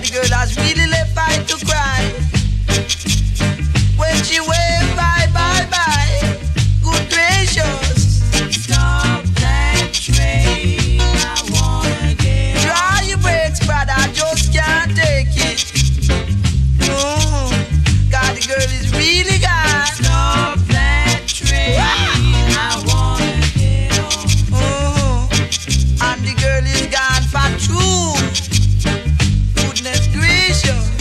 the girl has really left fight to cry. When she waved bye, bye, bye. Good gracious. Stop that train, I wanna get on. Try your brakes, brother, I just can't take it. God, the girl is really gone. Stop that train, I wanna get on. And the girl is gone for true. Goodness gracious.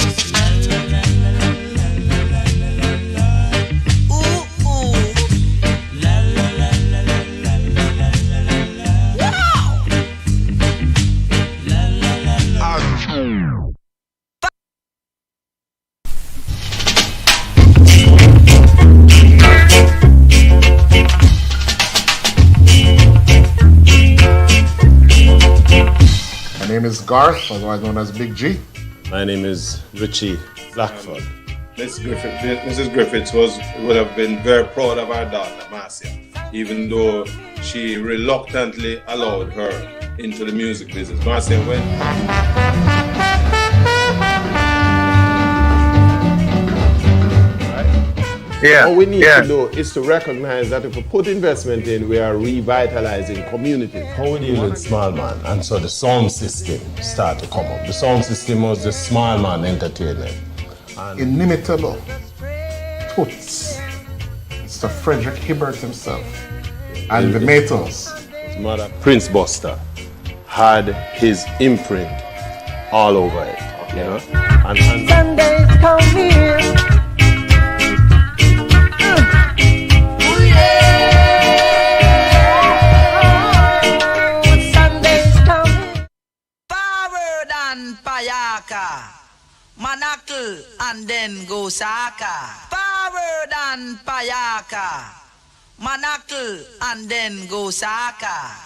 My name is Garth, otherwise known as Big G. My name is Richie Blackford. Mrs. Griffiths would have been very proud of her daughter, Marcia, even though she reluctantly allowed her into the music business. Marcia went. Yeah. All we need to do is to recognize that if we put investment in, we are revitalizing communities. How we deal with small man? And so the sound system started to come up. The sound system was the small man entertainment. And In Nimitelo, Toots, Mr. Frederick Hibbert himself, and the Mentos. his mother, Prince Buster, had his imprint all over it. You know? And Sundays come here. Manakal and then go Saka. Forward and Payaka. Manakal and then go Saka.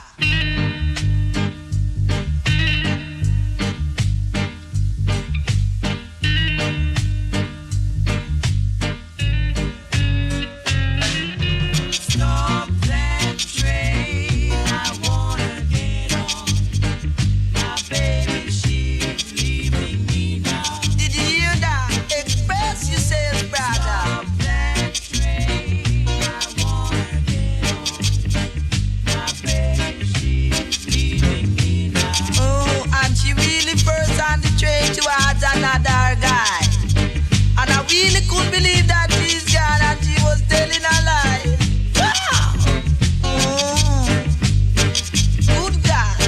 Stop that train, I wanna get on. My baby, she's leaving me now. Did you hear that? Express yourself, brother. Stop that train, I wanna get on. My baby, she's leaving me now. Oh, and she really first on the train towards another guy. And I really couldn't believe that she's gone and she was telling a lie. Wow! Good God.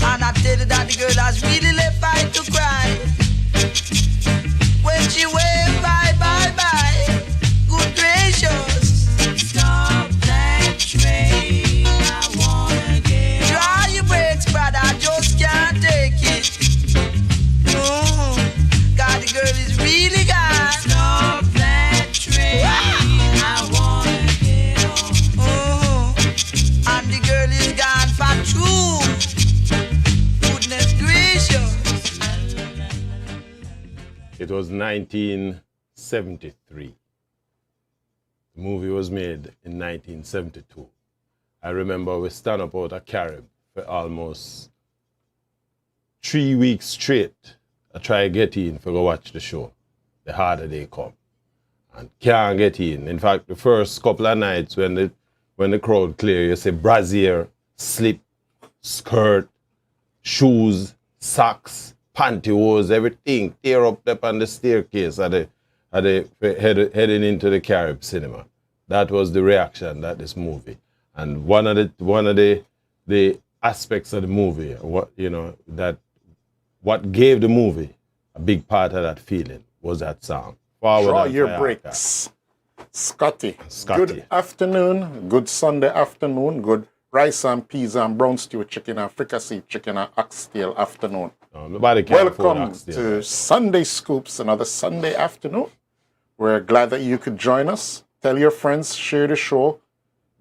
And I tell you that the girl has really left fight to cry. When she waved bye, bye, bye. Good gracious. Stop that train, I wanna get on. Try your brakes, brother, I just can't take it. God, the girl is really gone. Stop that train, I wanna get on. And the girl is gone for true. Goodness gracious. it was 1973. The movie was made in 1972. I remember we stand up out of Carib for almost 3 weeks straight. I try to get in for go watch the show. The harder they come. And can't get in. In fact, the first couple of nights when the crowd clear, you see brassiere, slip, skirt, shoes, socks, pantyhose, everything tear up on the staircase heading into the Carib cinema. That was the reaction that this movie. And one of the aspects of the movie, what gave the movie a big part of that feeling was that song. Draw your breaks. Scotty. Good afternoon. Good Sunday afternoon. Good rice and peas and brown stew chicken and fricassee chicken and oxtail afternoon. No, nobody can afford Welcome oxtail. to Sunday Scoops, another Sunday afternoon. We're glad that you could join us. Tell your friends, share the show,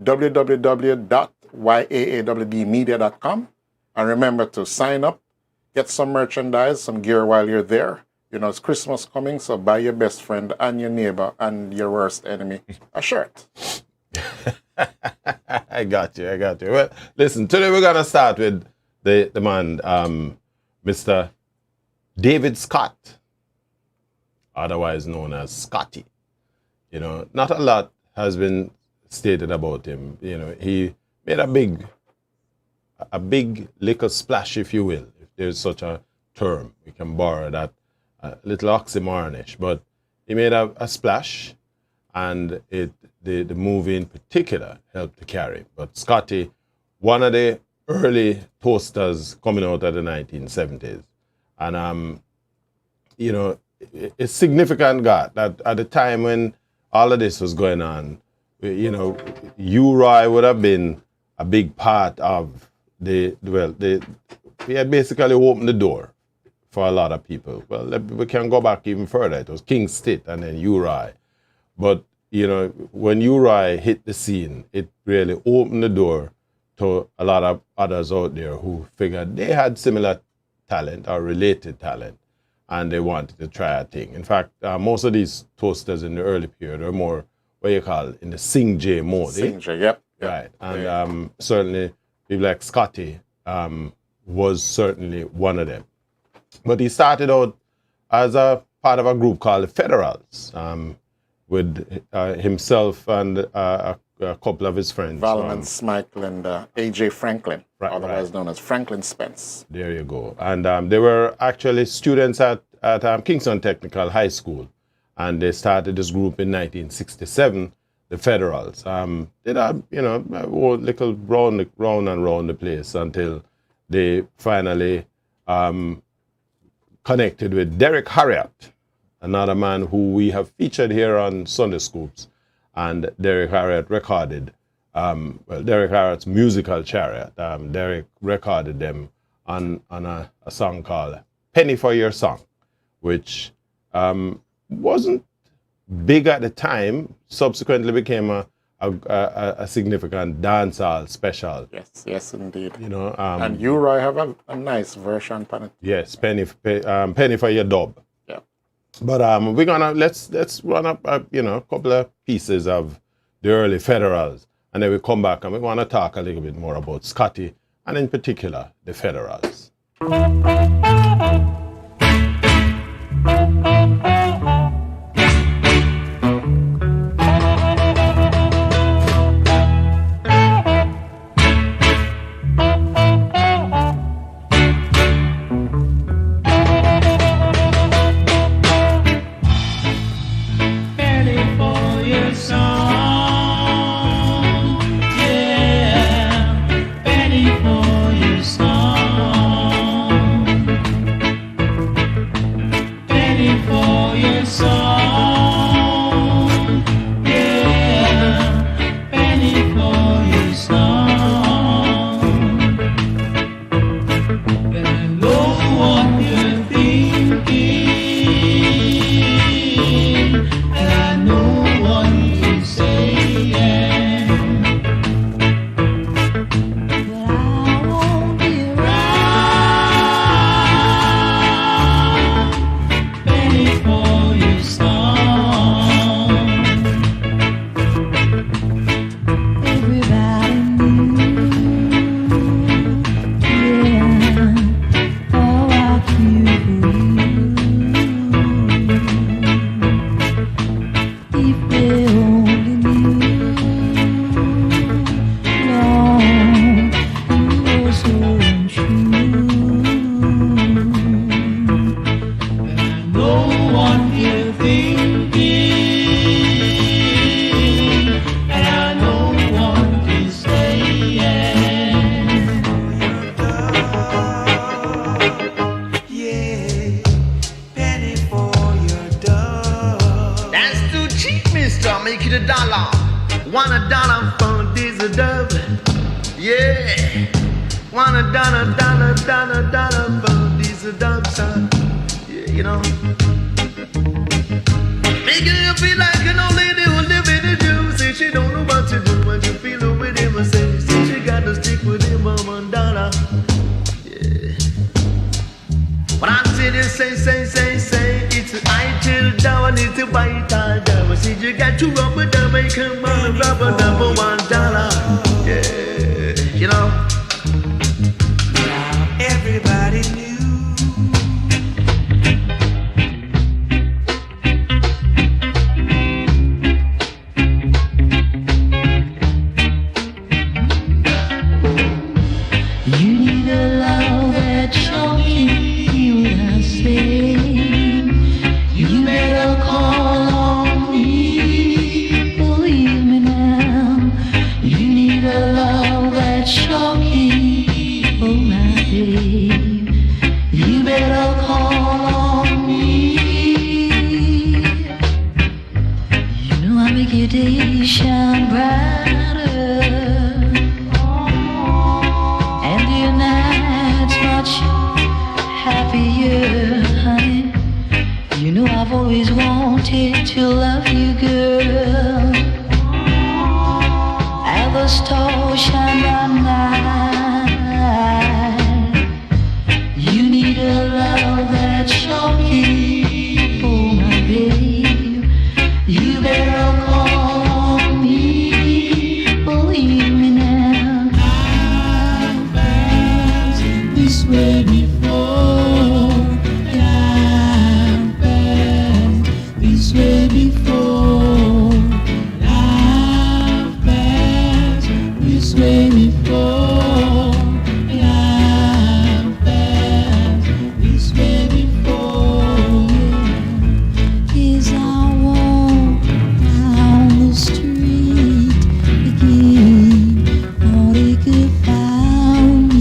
www.yaawbmedia.com. And remember to sign up, get some merchandise, some gear while you're there. You know, it's Christmas coming, so buy your best friend and your neighbor and your worst enemy a shirt. I got you. Well, listen, today we're going to start with the man, Mr. David Scott, otherwise known as Scotty. You know, not a lot has been stated about him. You know, he made a big little splash, if you will, if there's such a term. We can borrow that little oxymoronish, but he made a splash, and the movie in particular helped to carry him. But Scotty, one of the early toasters coming out of the 1970s, and you know, it's significant, God, that at the time when all of this was going on, you know, U-Roy would have been a big part of he had basically opened the door for a lot of people. Well, we can go back even further. It was King Stitt and then U-Roy. But, you know, when U-Roy hit the scene, it really opened the door to a lot of others out there who figured they had similar talent or related talent, and they wanted to try a thing. In fact, most of these toasters in the early period are more, what you call, in the sing-J mode. Sing-J, yep. Right, and certainly people like Scotty was certainly one of them. But he started out as a part of a group called the Federals, with himself and a couple of his friends. Valman Smykel and A.J. Franklin, otherwise known as Franklin Spence. There you go. And they were actually students at Kingston Technical High School, and they started this group in 1967, the Federals. They had, you know, a little round and round the place until they finally connected with Derek Harriott, another man who we have featured here on Sunday Scoops. And Derek Harriott recorded, Derek Harriott's Musical Chariot. Derek recorded them on a song called Penny for Your Song, which wasn't big at the time, subsequently became a significant dancehall special. Yes, indeed. You know, and U-Roy have a nice version on it. Yes, Penny for Your Dub. Yeah. But we're gonna let's run up a couple of pieces of the early Federals, and then we come back and we want to talk a little bit more about Scotty and in particular the Federals. way before. I've passed this way before. I've passed this way before. I've passed this way before. As I walk down the street again, thought he could find me.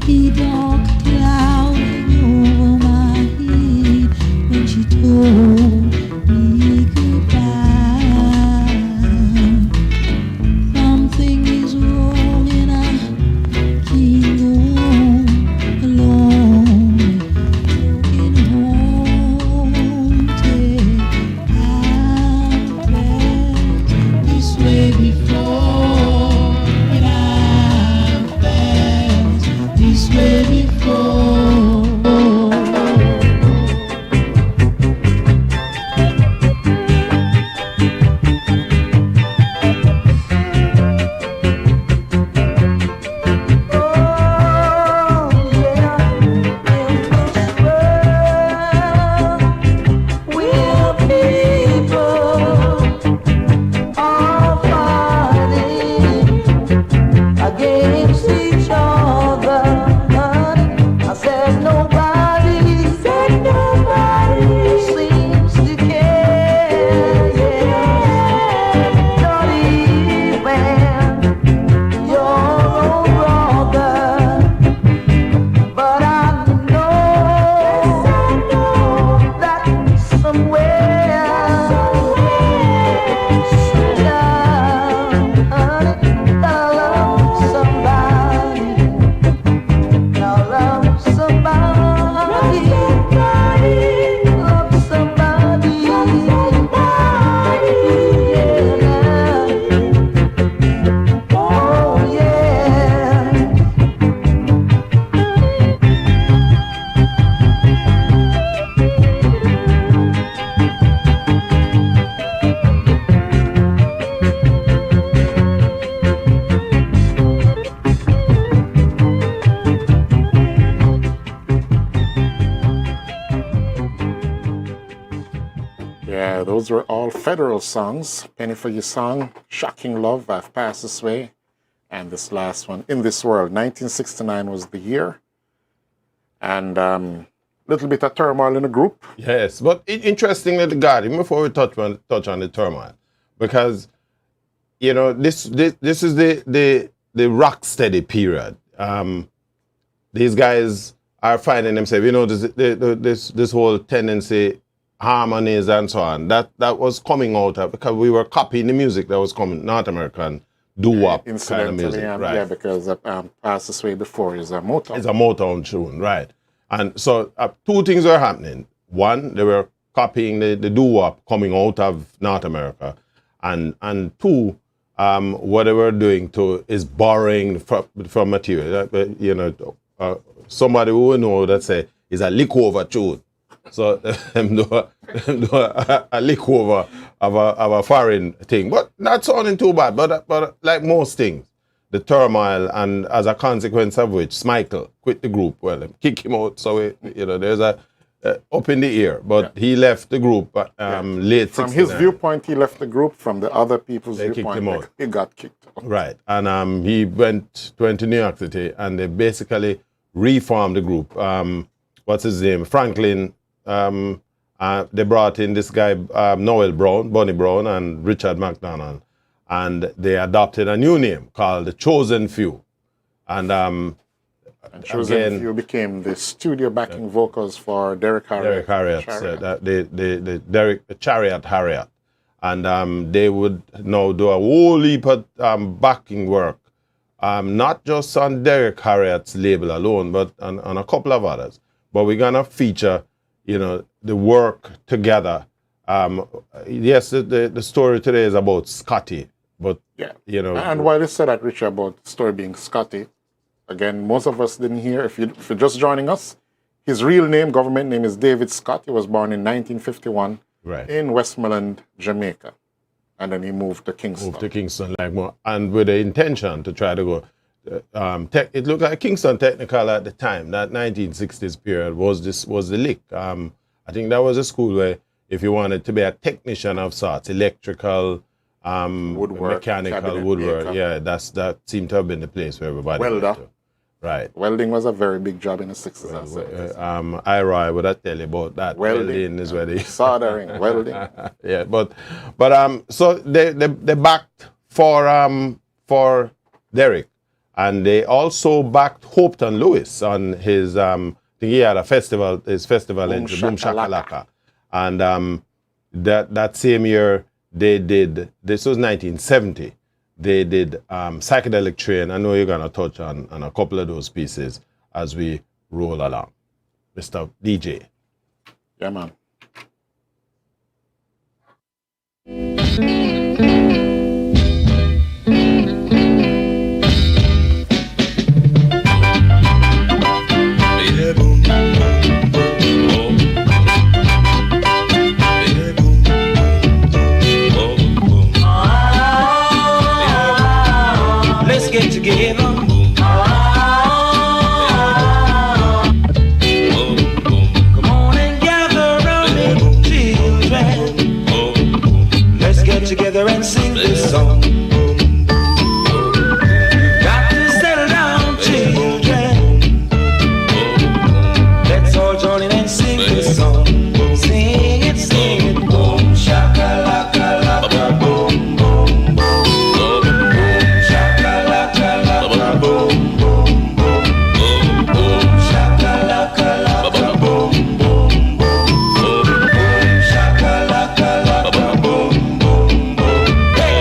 He dark clouding over my head when she told me goodbye. Something is wrong and I can't go on alone. Broken haunted. I've passed this way before, and I've passed this way before. Against each other, I said nobody seems to care. Not even your own brother, but I know that somewhere, Yeah, those were all federal songs. Penny for Your Song, Shocking Love, I've Passed This Way, and this last one, In This World. 1969 was the year. And little bit of turmoil in the group. Yes, but interestingly, the garden, before we touch on the turmoil, because you know this is the rock steady period. These guys are finding themselves, you know, this whole tendency, harmonies and so on. That was coming out of, because we were copying the music that was coming, North American doo-wop kind of Incidentally, music, right? yeah, because Passed This Way before is a Motown. It's a Motown tune, right? And so two things were happening. One, they were copying the doo-wop coming out of North America, and two, what they were doing is borrowing from material. You know, somebody who will know that say is a lick over tune. So them do a lick over of a foreign thing, but not sounding too bad. But like most things, the turmoil, and as a consequence of which, Smichael quit the group. Well, they kick him out. So there's a up in the air. But he left the group late. From his viewpoint, he left the group. From the other people's viewpoint, he got kicked out. Right, and he went to New York City, and they basically reformed the group. What's his name? Franklin. They brought in this guy, Noel Brown, Bonnie Brown, and Richard McDonald, and they adopted a new name called The Chosen Few. And Chosen Few became the studio backing vocals for Derek Harriott. The Chariot Harriott. And they would now do a whole heap of backing work, not just on Derek Harriott's label alone, but on a couple of others. But we're going to feature the work together. Yes, the story today is about Scotty, but And while you said that, Richard, about the story being Scotty, again, most of us didn't hear. If you're just joining us, his real name, government name, is David Scott. He was born in 1951 in Westmoreland, Jamaica, and then he moved to Kingston. And with the intention to try to go. it looked like Kingston Technical at the time. That 1960s period was the lick. I think that was a school where if you wanted to be a technician of sorts, electrical, Woodwork, mechanical, cabinet woodwork, maker. yeah, that seemed to have been the place where everybody Welder. went to. Right. Welding was a very big job in the 60s and 70s. Ira, would I tell you about that? Welding. Is where they Soldering, welding. yeah, but so they backed for Derek, and they also backed Hopeton Lewis on his I think he had his festival Boom entry, Boom Shakalaka. Shakalaka, and that same year they did. This was 1970. They did Psychedelic Train. I know you're gonna touch on a couple of those pieces as we roll along, Mr. DJ. Yeah, man. Let's get together. Come on and gather around me, children. Let's get together and sing this song. Got to settle down, children. Let's all join in and sing this song. Sing it, sing it. Boom, shakalaka, laka, boom, boom, boom. Shakalaka, laka, boom, boom, boom. Boom, shakalaka, laka, boom, boom, boom. Boom, shakalaka, laka, boom, boom, boom. Hey,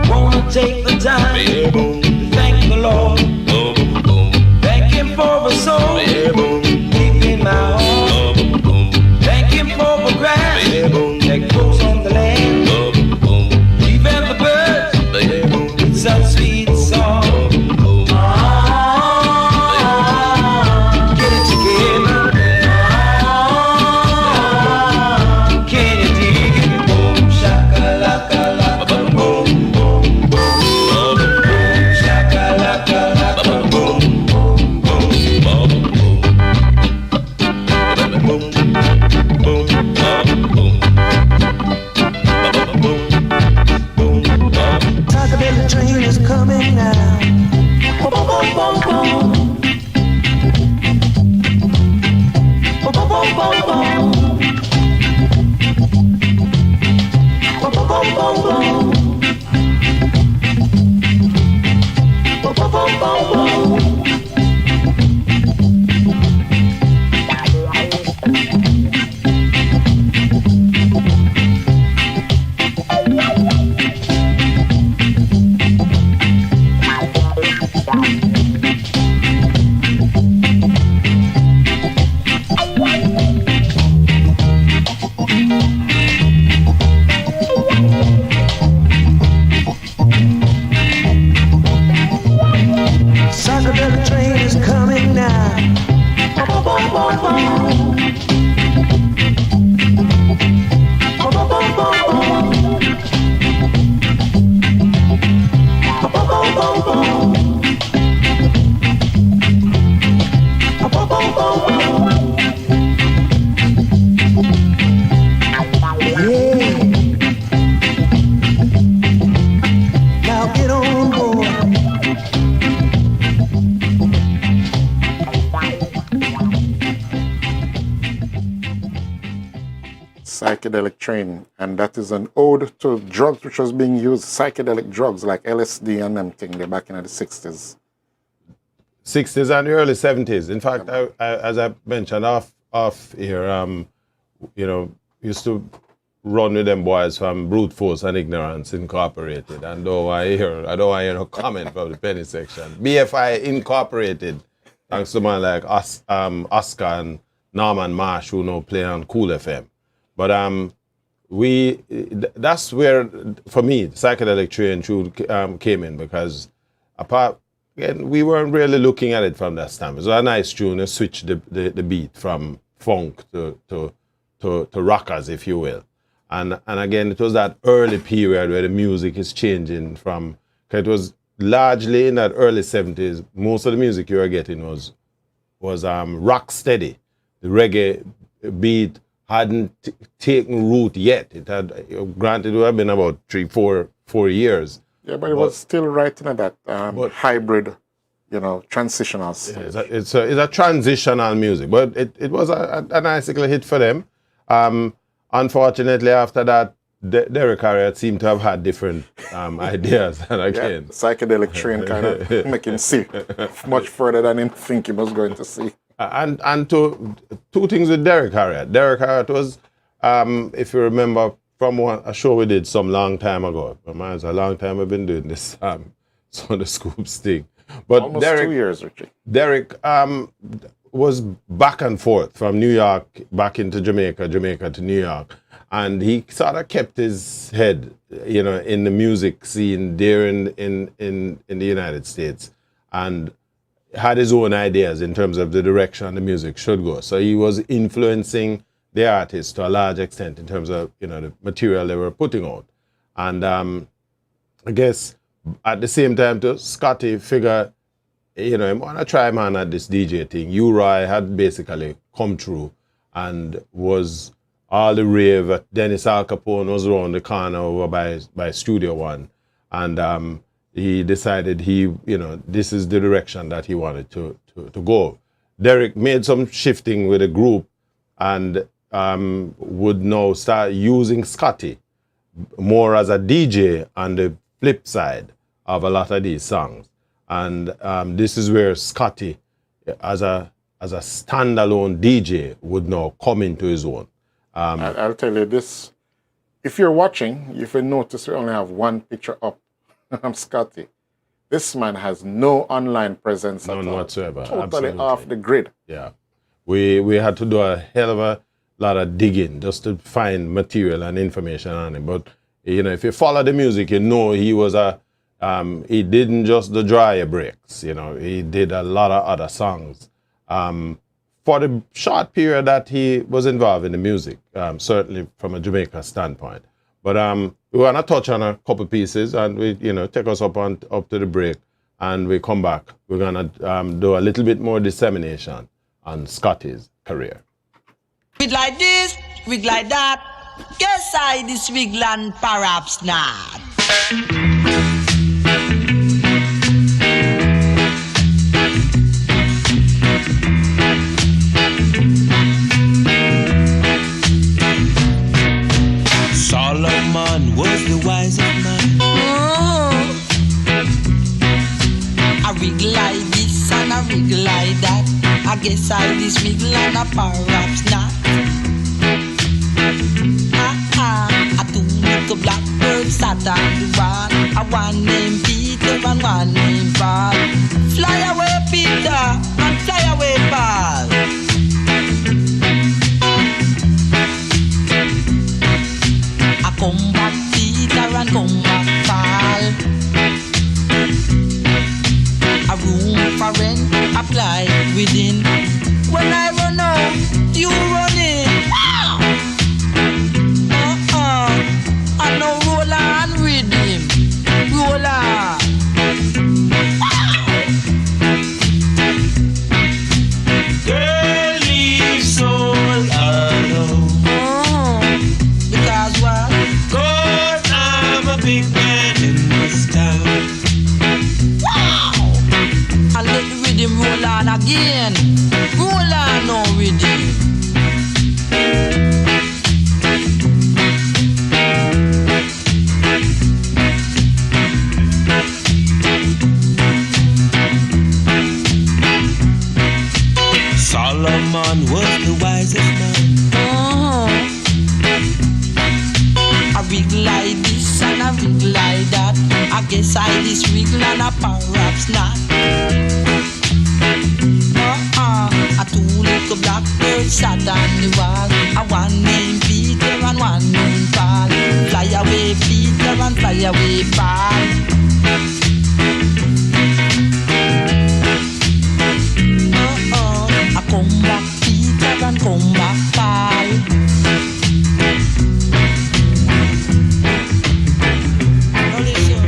wanna take the time to thank the Lord. Thank Him for a soul deep in my heart. Thank Him for the grass that grows on the land. Even the birds with some sweet song. Get it together. Can you dig it? Boom, shakalaka, laka, boom, boom, boom. Boom, shakalaka, laka, boom, boom, Rockabilly train is coming now. Boom, boom, boom, boom. Boom, boom, boom, boom, boom. Boom, boom, boom, boom, boom. Boom, boom, boom, boom, boom. Psychedelic train is coming now. Boom, boom, boom, boom. Boom, boom, boom, boom, boom. Boom, boom, boom, boom. Boom, boom, boom, boom. Yeah. Now get on board. Psychedelic Train, and that is an ode to drugs which was being used, psychedelic drugs like LSD and them thing, they're back in the 60s. 60s and the early 70s. In fact, I, as I mentioned off here, you know, used to run with them boys from Brute Force and Ignorance Incorporated. And I don't want to hear no comment from the penny section. BFI Incorporated, thanks to man like Oscar and Norman Marsh, who now play on Cool FM. But that's where, for me, the Psychedelic Train came in, because again, we weren't really looking at it from that standpoint. It was a nice tune. It switched the beat from funk to rockers, if you will. And again, it was that early period where the music is changing from, it was largely in that early 70s, most of the music you were getting was rock steady. The reggae beat hadn't taken root yet. It had, granted, it would have been about 4 years. Yeah, but it was still right in that hybrid, transitional stage. It's a transitional music, but it was a nice little hit for them. Unfortunately, after that, Derek Harriott seemed to have had different ideas. And again, psychedelic train kind of make him see much further than him think he was going to see. And two things with Derek Harriott. Derek Harriott was, if you remember, from a show we did some long time ago. Man, it's a long time I've been doing this Sunday Scoops thing. But almost 2 years, Richie. Derek was back and forth from New York back into Jamaica to New York. And he sort of kept his head, in the music scene there in the United States, and had his own ideas in terms of the direction the music should go. So he was influencing the artists to a large extent in terms of, the material they were putting out. And I guess at the same time, too, Scotty figured, I want to try man at this DJ thing. U-Roy had basically come through and was all the rave. Dennis Al Capone was around the corner over by Studio One. And he decided this is the direction that he wanted to go. Derek made some shifting with the group and would now start using Scotty more as a DJ on the flip side of a lot of these songs. And this is where Scotty, as a standalone DJ, would now come into his own. I'll tell you this. If you're watching, if you notice we only have one picture up, I'm Scotty. This man has no online presence None at all. whatsoever. Totally Absolutely. off the grid. Yeah. We had to do a hell of a lot of digging just to find material and information on him. But, if you follow the music, he was he didn't just the dryer breaks, he did a lot of other songs. For the short period that he was involved in the music, certainly from a Jamaica standpoint. But we want to touch on a couple pieces and we, take us up to the break and we come back. We're going to do a little bit more dissemination on Scotty's career. Wig like this, wig like that. Guess I this wigland perhaps not. Solomon was the wisest man. I wig like this and I wig like that. I guess I this wiggle and I perhaps not. I two little blackbirds sat on the wall. A one named Peter and one named Paul. Fly away Peter and fly away Paul. I come back Peter and come back Paul. A room for rent, apply within. When I run out, you run in. I know roll on with him. Roll on. Girl, leave so alone. Because what? 'Cause I'm a big man in this town. And let the rhythm roll on again. Roll on now rhythm. Solomon was the wisest man. I wig like this and I wig like that. I guess I this wiggle and I perhaps not. A two little blackbirds sat on the wall. A one named Peter and one named Paul. Fly away Peter and fly away Paul. I come back Peter and come back Paul. Now listen.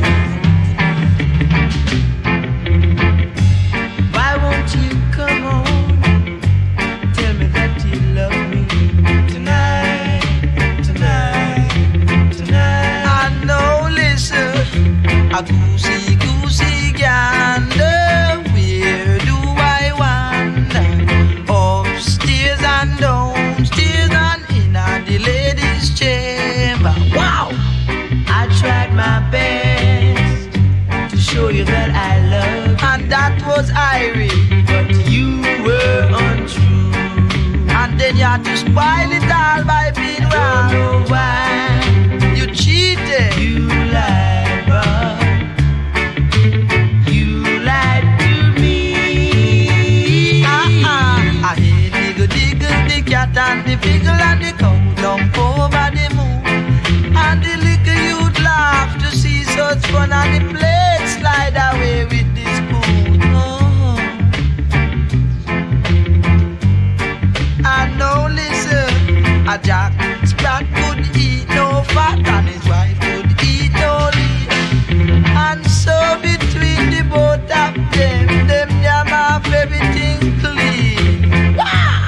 that was Irie, but you were untrue. And then you had to spoil it all by being wrong. I don't know why you cheated. You lied, bro. You lied to me. I hate the cat and the piggle and the cow jump over the moon. And the little youth laugh to see such fun and the plate slide away with the spoon. Oh. And now listen, a Jack Sprat could eat no fat and his wife could eat no lean. And so between the both of them have everything clean. Wow!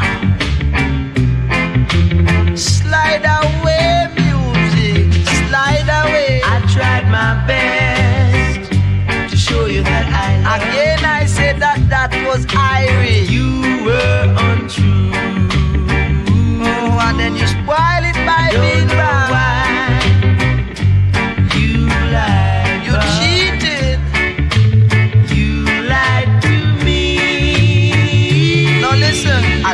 Slide away music, slide away. I tried my best to show you that I love. Again I said that was Irie. You were untrue. Oh, and then you spoil it by being wrong. Why you lied, you cheated, you lied to me. Now listen, I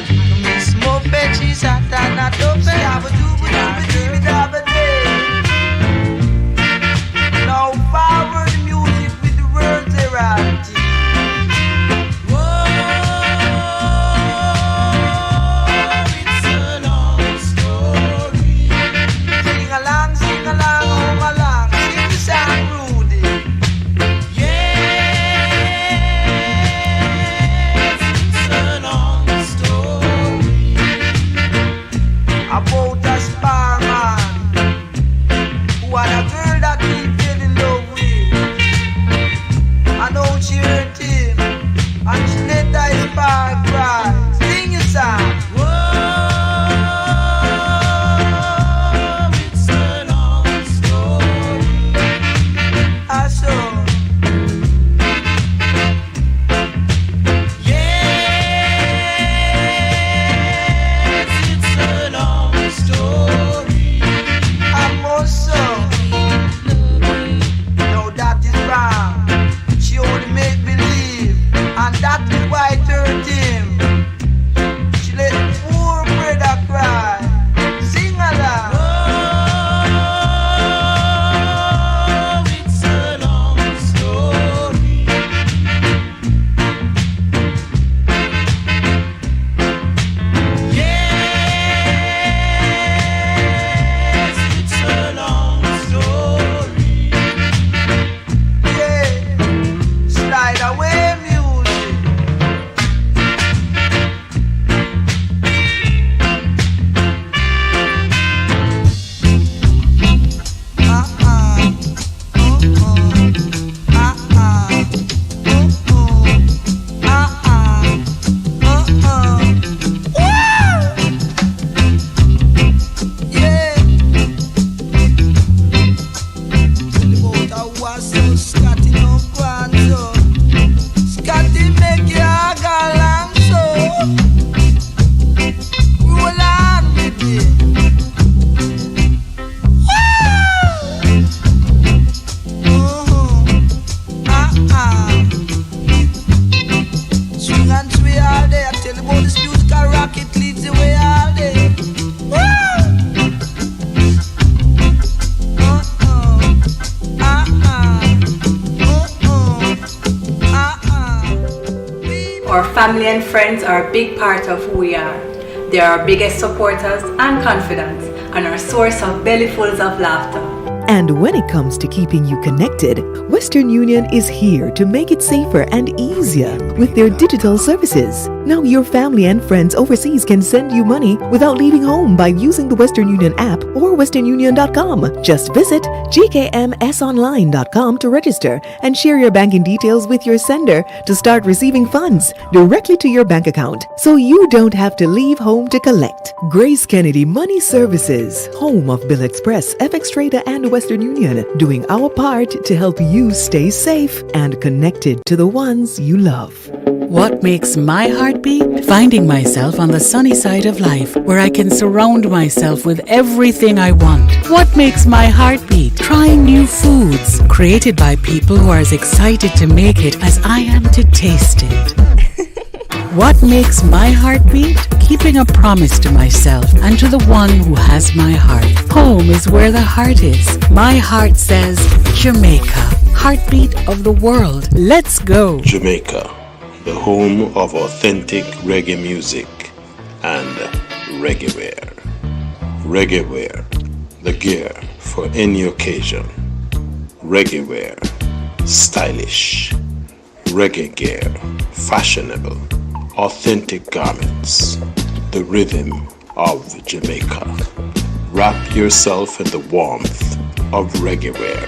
miss more fetches sat and I don't say I would do it every day. Now forward music with the words errati. Family and friends are a big part of who we are. They are our biggest supporters and confidants and our source of bellyfuls of laughter. And when it comes to keeping you connected, Western Union is here to make it safer and easier with their digital services. Now your family and friends overseas can send you money without leaving home by using the Western Union app or westernunion.com. Just visit gkmsonline.com to register and share your banking details with your sender to start receiving funds directly to your bank account so you don't have to leave home to collect. Grace Kennedy Money Services, home of Bill Express, FX Trader and Western Western Union, doing our part to help you stay safe and connected to the ones you love. What makes my heart beat? Finding myself on the sunny side of life, where I can surround myself with everything I want. What makes my heart beat? Trying new foods, created by people who are as excited to make it as I am to taste it. What makes my heart beat? Keeping a promise to myself and to the one who has my heart. Home is where the heart is. My heart says Jamaica, heartbeat of the world. Let's go. Jamaica, the home of authentic reggae music and reggae wear. Reggae wear, the gear for any occasion. Reggae wear, stylish. Reggae gear, fashionable. Authentic garments, the rhythm of Jamaica. Wrap yourself in the warmth of reggae wear.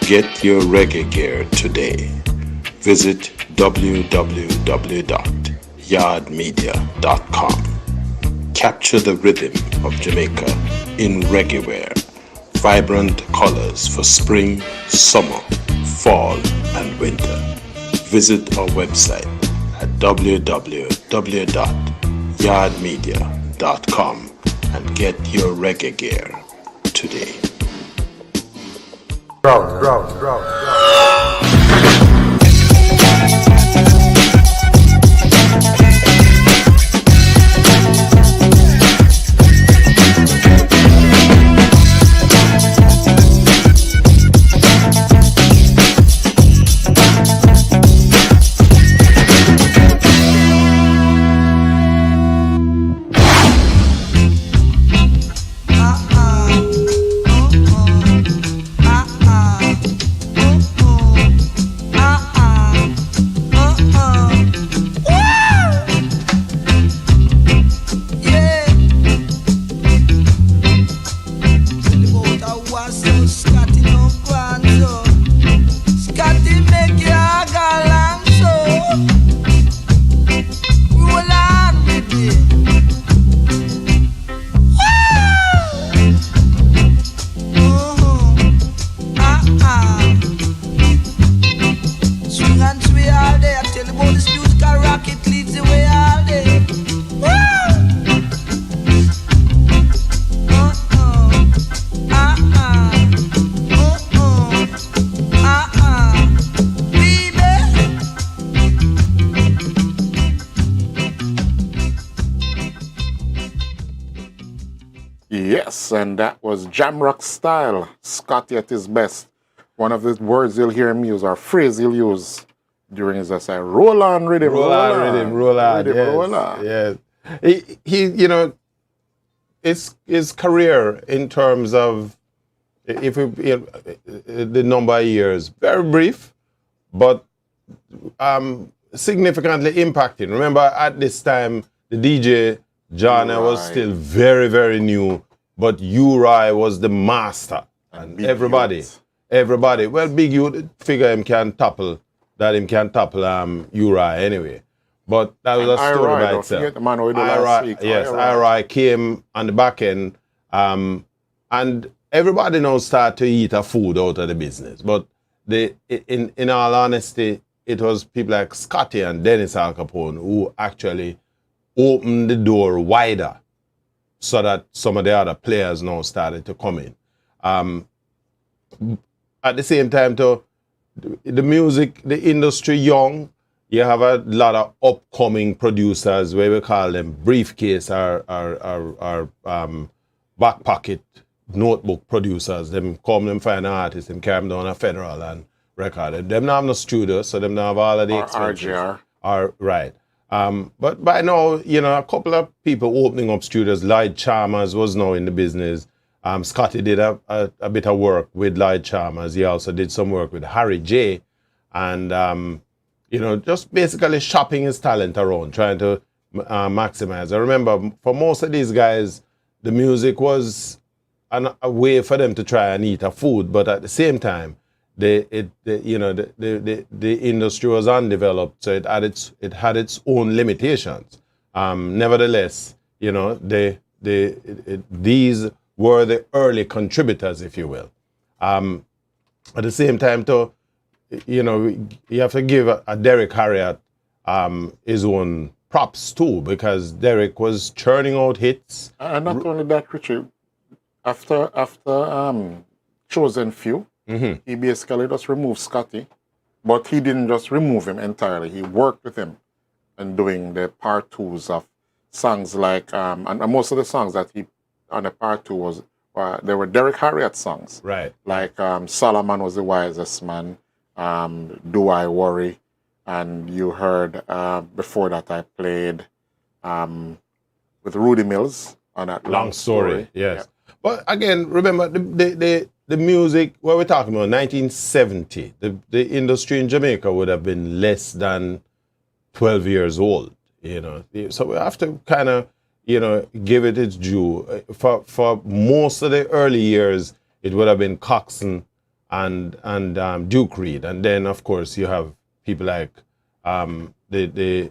Get your reggae gear today. Visit www.yardmedia.com. Capture the rhythm of Jamaica in reggae wear. Vibrant colors for spring, summer, fall, and winter. Visit our website at www.yardmedia.com and get your reggae gear today. Yes, and that was Jamrock style, Scotty at his best. One of the words you'll hear him use, or phrase he'll use during his essay, roll on rhythm, Roll on rhythm, roll on. rhythm, Yes, roll on. yes. He, you know, his career in terms of, if we, the number of years, very brief, but significantly impacting. Remember, at this time, the DJ genre was still very, very new, but Uri was the master. And everybody, well, Big Youth figure him can topple Uri anyway. But that was a story by itself. The man we did last week. Uri came on the back end, and everybody now start to eat a food out of the business. But in all honesty, it was people like Scotty and Dennis Al Capone who actually opened the door wider so that some of the other players now started to come in. At the same time, too, the music, the industry young, you have a lot of upcoming producers, where we call them briefcase or back pocket notebook producers. Them come, them find an artist, them carry them down a Federal and record it. Them not have no studio, so them not have all of the expenses. RGR. Right. But by now, a couple of people opening up studios. Lloyd Chalmers was now in the business. Scotty did a bit of work with Lloyd Chalmers. He also did some work with Harry J. And, just basically shopping his talent around, trying to maximize. I remember for most of these guys, the music was a way for them to try and eat a food, but at the same time, the industry was undeveloped, so it had its own limitations. Nevertheless, these were the early contributors, if you will. At the same time, too, you know, you have to give a Derek Harriott his own props too, because Derek was churning out hits. And not only that, Richie, after Chosen Few, he basically just removed Scotty, but he didn't just remove him entirely. He worked with him in doing the part twos of songs like, and most of the songs that he on the part two was, they were Derek Harriott songs. Right. Like Solomon Was the Wisest Man, Do I Worry, and you heard before that I played with Rudy Mills on that Long Story. Yes. Yeah. But again, remember the music, what we're talking about, 1970, the industry in Jamaica would have been less than 12 years old, you know. So we have to kind of, you know, give it its due. For most of the early years, it would have been Coxsone and Duke Reid. And then, of course, you have people like the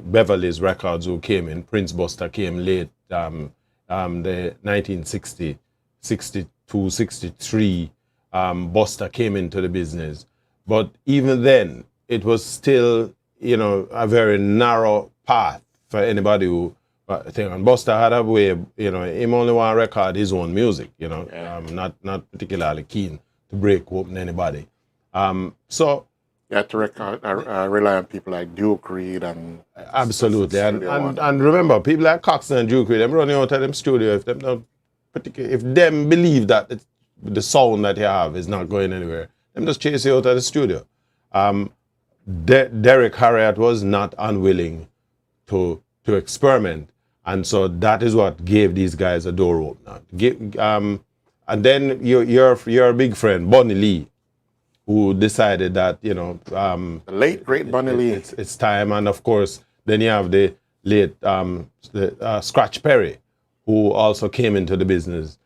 Beverly's Records who came in. Prince Buster came late, the 1960, 62, 63. Buster came into the business. But even then, it was still, you know, a very narrow path for anybody who think. And Buster had a way, you know, him only want to record his own music, you know, not particularly keen to break open anybody. So you had to rely on people like Duke Reid and absolutely, and remember, people like Coxsone and Duke Reid, them running out of them studio if them not if them believe that the sound that you have is not going anywhere, them just chase you out of the studio. Derek Harriott was not unwilling to experiment, and so that is what gave these guys a door opener. And then your big friend Bunny Lee, who decided that, you know, the late great Bunny Lee, it's time. And of course, then you have the late Scratch Perry, who also came into the business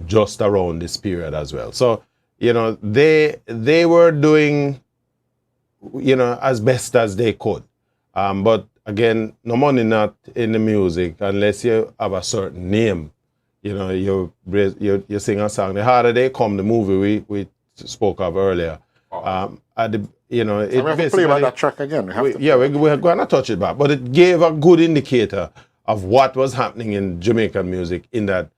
just around this period as well. So, you know, they were doing, you know, as best as they could. But again, no money not in the music unless you have a certain name. You know, you sing a song. The Harder They Come, the movie we spoke of earlier. You know, we have to play about that track again. We're going to touch it back. But it gave a good indicator of what was happening in Jamaican music in that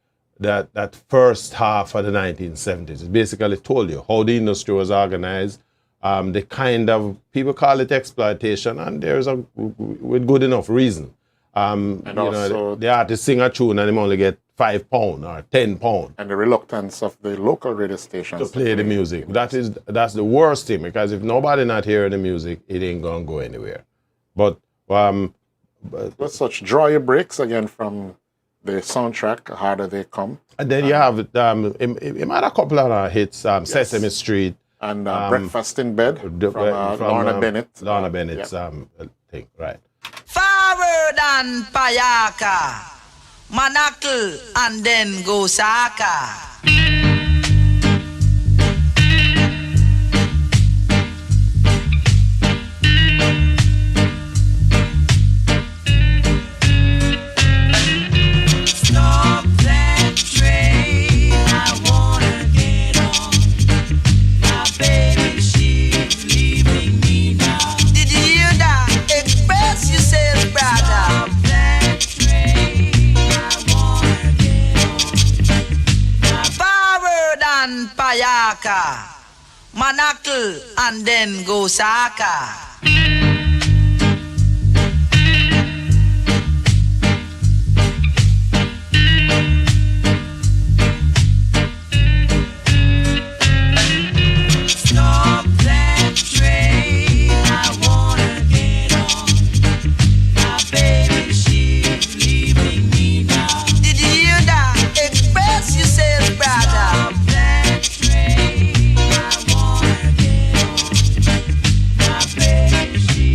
first half of the 1970s. It basically told you how the industry was organized, the kind of, people call it exploitation, and there's with good enough reason. And you also, know, the artist sing a tune and him only get £5 or £10. And the reluctance of the local radio stations to play the music. That's the worst thing, because if nobody not hearing the music, it ain't gonna go anywhere. But such draw your breaks again from the soundtrack, Harder They Come. And then you have it had a couple of hits, yes. Sesame Street. And Breakfast in Bed from Lorna Bennett. Lorna Bennett's thing, right. Forward and Payaka, Manakal and then Gosaka. Stop that train, I wanna get on. My baby, she's leaving me now. Did you hear that? Express yourself, brother. Stop that train, I wanna get on. Forward and Payaka, Manakal and then Gosaka. Stop that train, I wanna get on. My baby, she's leaving me now. Did you hear that? Express yourself, brother. Stop that train, I wanna get on. My baby, she's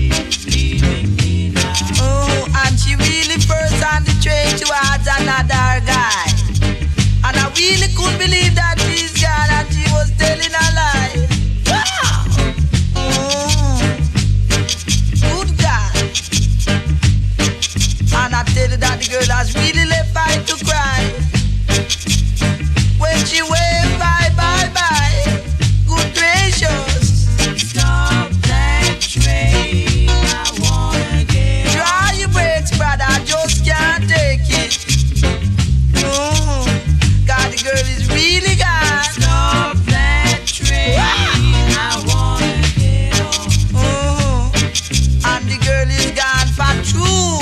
girl is gone for true.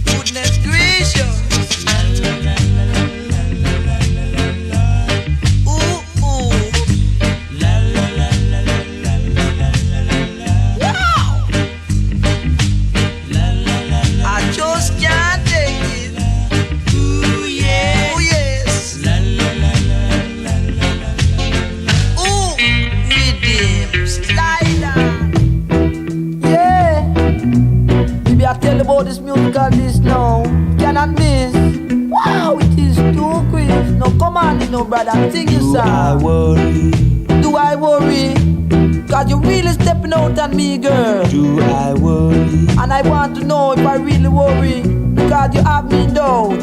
Goodness gracious. Ooh, ooh. Wow. I just can't take it. Ooh, yeah. Ooh, yes. Ooh, rhythm, slide on. Yeah. Maybe I tell about this musical this now. Cannot miss. Wow, it is too quick. No, come on, you know, brother, sing your song. Do I worry? Cause you're really stepping out on me, girl. Do I worry? And I want to know if I really worry. Because you have me in doubt.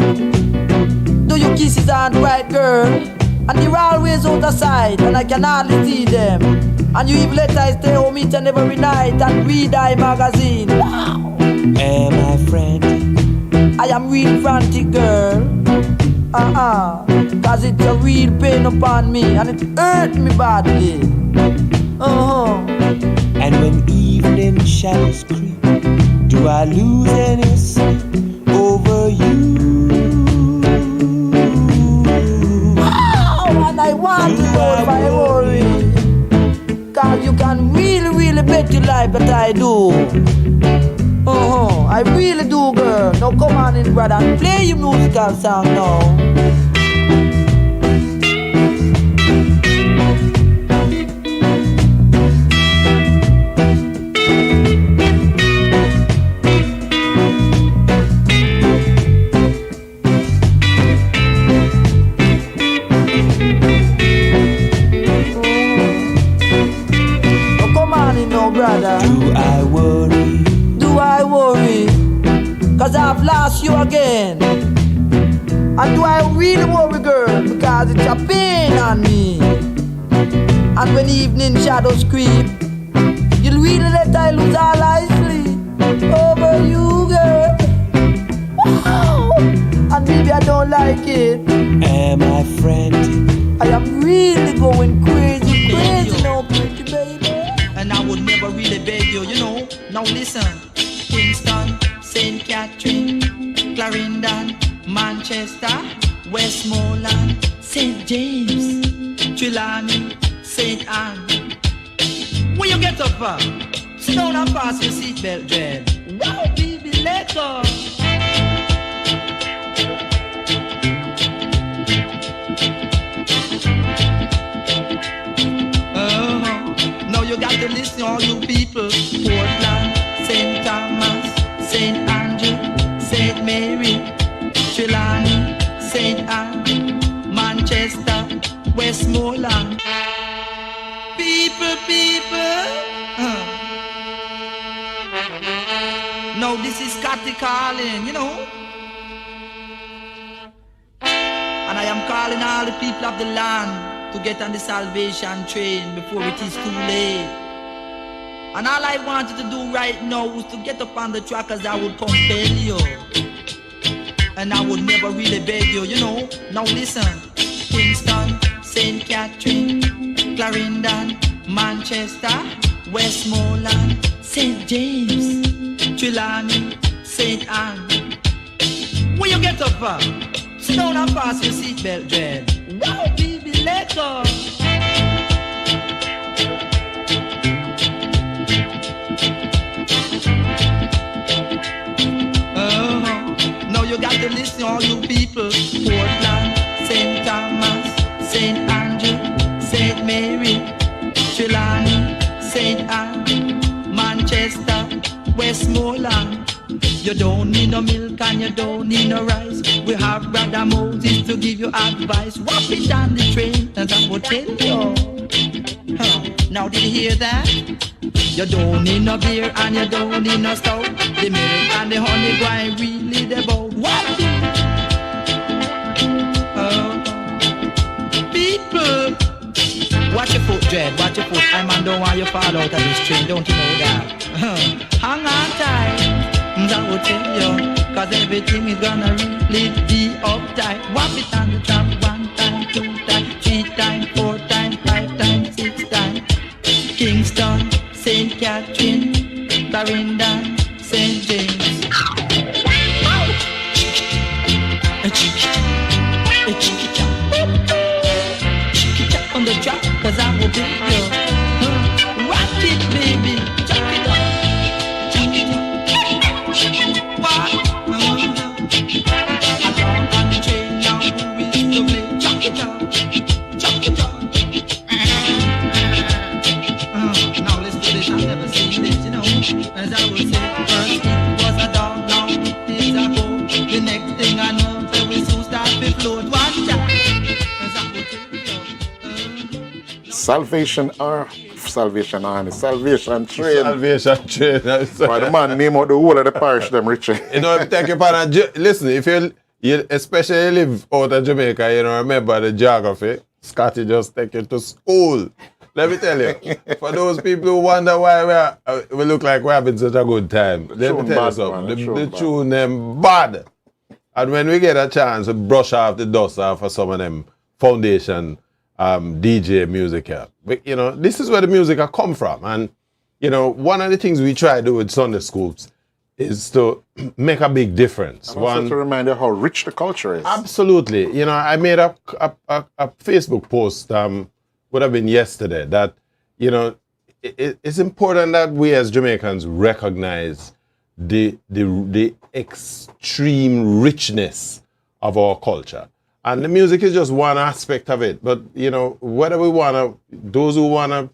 Do your kisses aren't right, girl? And they're always out of sight, and I can hardly see them. And you even let I stay home each and every night and read thy magazine. Wow! Am I frantic? I am real frantic, girl. Cause it's a real pain upon me, and it hurt me badly. And when evening shadows creep, do I lose any sleep over you? Wow! And I want to know if I worry. Cause you can really, really bet your life that I do. I really do, girl. Now come on in, brother, and play your musical song now. Brother. Do I worry? Do I worry? Cause I've lost you again. And do I really worry, girl? Because it's a pain on me. And when evening shadows creep, you'll really let I lose all I sleep over you, girl. Wow! And maybe I don't like it. Am I frantic? I am really going crazy, crazy now, pretty baby. And I would never really beg you, you know. Now listen, Kingston, St. Catherine, Clarendon, Manchester, Westmoreland, St. James, Trelawney, St. Anne. When you get up, sit down and pass your seatbelt, dread. Wow, baby, let go. You got to listen, all you people. Portland, St. Thomas, St. Andrew, St. Mary, Trelawney, St. Anne, Manchester, Westmoreland. People, people. No, this is Scotty calling, you know. And I am calling all the people of the land to get on the salvation train before it is too late. And all I wanted to do right now was to get up on the track, as I would compel you. And I would never really beg you, you know. Now listen, Kingston, St. Catherine, Clarendon, Manchester, Westmoreland, St. James, Trelawney, St. Anne. When you get up, sit down and pass your seatbelt, dread. Wow, baby, let go. Now you got to listen, all you people. Portland, St. Thomas, St. Andrew, St. Mary, Trelawney, St. Anne, Manchester, Westmoreland. You don't need no milk and you don't need no rice. We have Brother Moses to give you advice. Walk it down the train, and I will tell you. Now did you hear that? You don't need no beer and you don't need no stout. The milk and the honey wine really the boat. What? People, watch your foot, Dread, watch your foot. I man don't want you fall out of this train, don't you know that? Hang on tight. I will tell you, cause everything is gonna really be uptight. Whop it on the top, 1 time, 2 time, 3 time, 4 time, 5 time, 6 time. Kingston, St. Catherine, Clarendon, Salvation Army, Salvation Train. Salvation Train. But the man name out the whole of the parish, them Richie. You know, take you upon listen, if you especially live out of Jamaica, you know, remember the geography. Scotty just take you to school. Let me tell you, for those people who wonder why we look like we're having such a good time, let me tell you something. The tune them bad. And when we get a chance to brush off the dust off of some of them foundation DJ music here, you know, this is where the music has come from. And, you know, one of the things we try to do with Sunday Scoops is to make a big difference. And also to remind you how rich the culture is. Absolutely. You know, I made a Facebook post, would have been yesterday, that, you know, it's important that we as Jamaicans recognize the extreme richness of our culture. And the music is just one aspect of it. But, you know, whether we want to, those who want to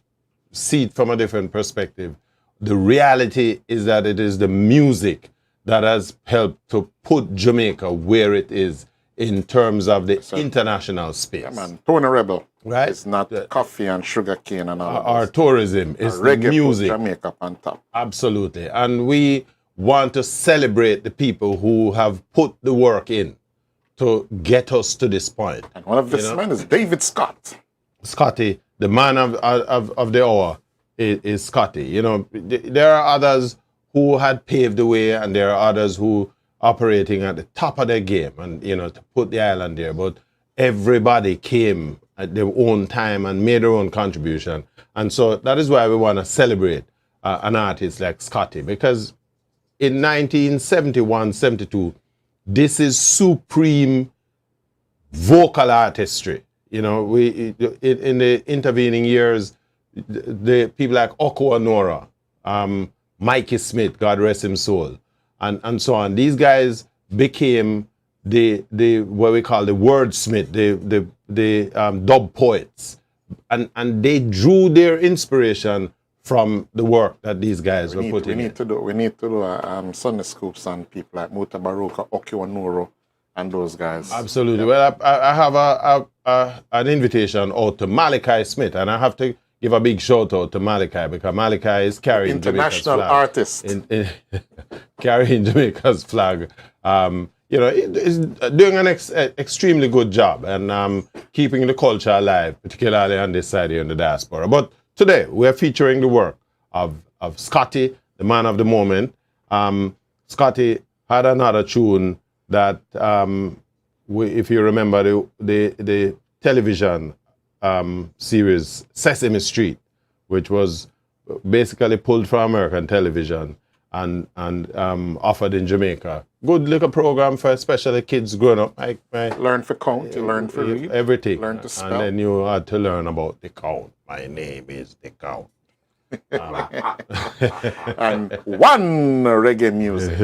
see it from a different perspective, the reality is that it is the music that has helped to put Jamaica where it is in terms of the international space. Yeah, man. Tony Rebel. Right? It's not coffee and sugar cane and all our tourism. It's the music. Jamaica on top. Absolutely. And we want to celebrate the people who have put the work in to get us to this point. And one of this men is David Scott. Scotty, the man of the hour is Scotty. You know, there are others who had paved the way, and there are others who operating at the top of their game, and, you know, to put the island there. But everybody came at their own time and made their own contribution. And so that is why we want to celebrate an artist like Scotty, because in 1971-72, this is supreme vocal artistry. You know, we in the intervening years, the people like Oko Anora, Mikey Smith, God rest his soul, and so on. These guys became the what we call the wordsmith, the dub poets, and they drew their inspiration from the work that these guys were putting in. We need to do Sunday Scoops on people like Muta Baruka, Okio Nuro, and those guys. Absolutely. Yeah. Well, I have an invitation out to Malachi Smith, and I have to give a big shout out to Malachi, because Malachi is carrying international Jamaica's flag. artist. Carrying Jamaica's flag. You know, is doing an extremely good job, and keeping the culture alive, particularly on this side here in the diaspora. But today, we're featuring the work of Scotty, the man of the moment. Scotty had another tune that, if you remember the television series Sesame Street, which was basically pulled from American television and offered in Jamaica. Good little program for especially kids growing up. Learn for count, you learn for read. Everything. Learn to spell. And then you had to learn about the count. My name is the count. And one reggae music.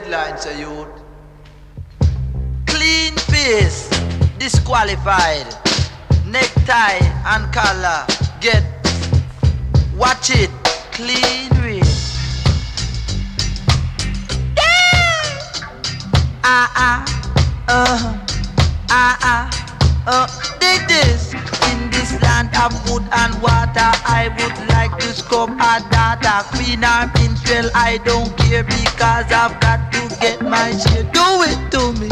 lines of youth. Clean face, disqualified. Necktie and collar, get. Watch it, clean wrist. Dig this. In this land of wood and water, I would like to scope a data. Queen or minstrel, I don't care because I've got to get my share. Do it to me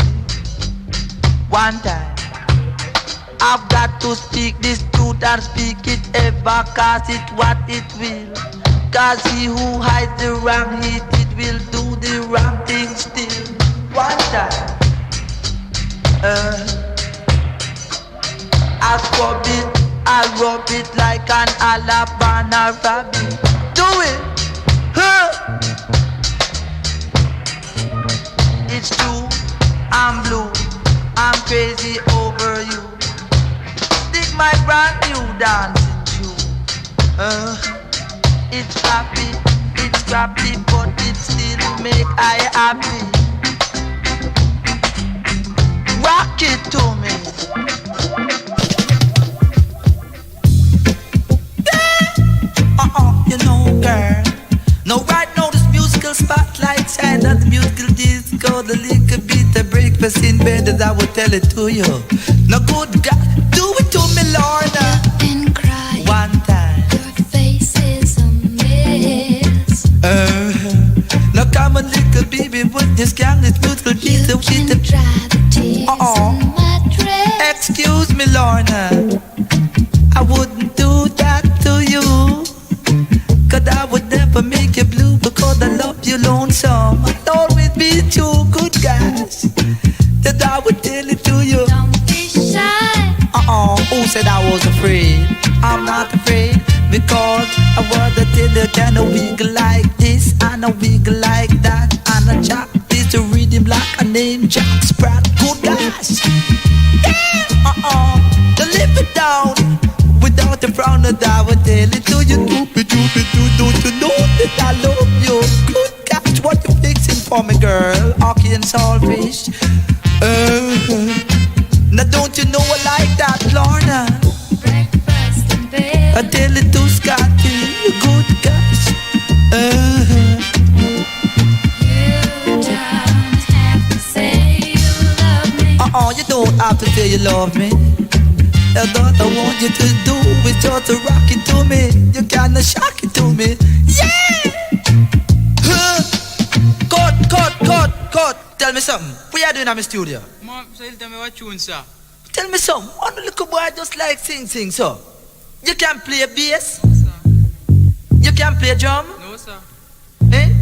one time. I've got to speak this truth and speak it ever, cause it what it will. Cause he who hides the wrong heat, it will do the wrong thing still. One time I scrub it, I rub it like an Alabama rabbit. Do it, It's true, I'm blue, I'm crazy over you. Stick my brand new dancing shoe. It's scrappy, but it still make I happy. Rock it to me. You know, girl. No, right now this musical spotlight shine on the musical disco. The little bit of breakfast in bed that I will tell it to you. No good God, do it to me, Lorna. And cry. One time. Your face is a mess. Now come on, little baby, with this gang, this musical disco. You can dry the tears in my dress. Excuse me, Lorna, I wouldn't do that to you. Cause I would never make you blue, because I love you lonesome. I'd always be two good guys that I would tell it to you. Don't be shy. Who said I was afraid? I'm not afraid, because I wanna tell you, can I wiggle like this and a wiggle like that, and a chop this to rhythm like a name Jack Sprat. Good guys. To live it down without a frown, that I would tell it to you. Don't you know that I love you? Good catch, what you fixing for me, girl? Hockey and saltfish. Now don't you know I like that, Lorna? Breakfast in bed. I tell it to Scotty, good catch. You don't have to say you love me. You don't have to say you love me. All I want you to do is just to rock it to me. You kinda shock it to me. Yeah! Cut. Tell me something. What you doing in my studio? Mom, so you tell me what tune, sir? Tell me something. One little boy just like sing, so. You can play a bass? No, sir. You can play a drum? No, sir. Eh?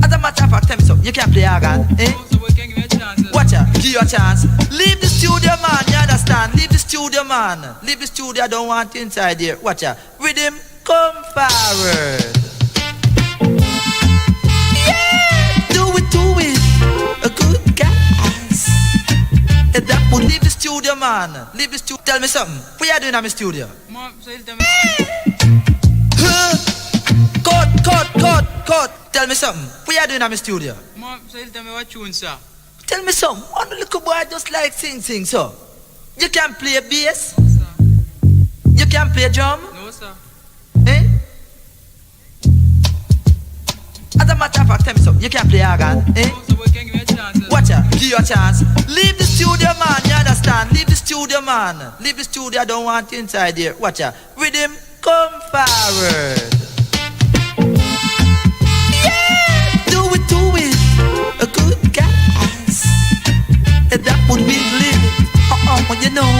As a matter of fact, tell me something. You can play organ? Eh? No, so boy, can give me a chance, sir. Watch out, give you a chance. Leave the studio, man, you understand? Leave the studio, man. Leave the studio, I don't want you inside here. Watch out. Rhythm, come forward. Yeah, do it. A good guys. And that would leave the studio, man. Leave the studio. Tell me something. What you doing in my studio? Mom, so you tell me. Cut. Tell me something. What you doing in my studio? Mom, so you tell me what tune, sir? Tell me something. One little boy just like sing, so. You can play a bass? No, sir. You can play a drum? No, sir. Eh? As a matter of fact, tell me something. You can play organ? Eh? No, so boy, can give me a chance, sir. Watch out, give you a chance. Leave the studio, man, you understand? Leave the studio, man. Leave the studio, I don't want you inside here. Watch out. Rhythm, come forward. Yeah, do it. A good guys. And that would be limit. You know.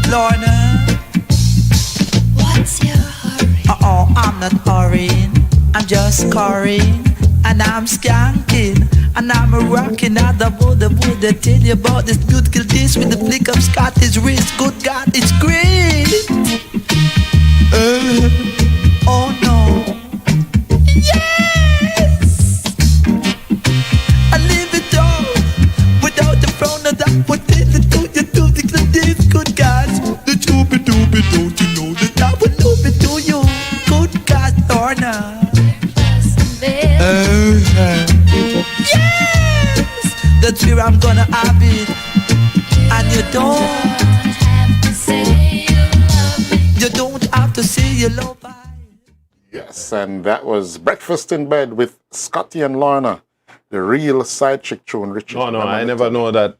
Lorna. What's your hurry? I'm not hurrying. I'm just scoring. And I'm skanking. And I'm rocking out the would tell you about this beautiful dish with the flick of Scottish wrist. Good God, it's great. Oh no. Yes! I live it all without the frown of that. What did it do? You do this, good God. The doobie, don't you know that I will love it to you, good God. habit, and you don't have to say you love me. You don't have to say you love me. Yes, and that was Breakfast in Bed with Scotty and Lorna, the real side chick tune, Richie. No, I never know that.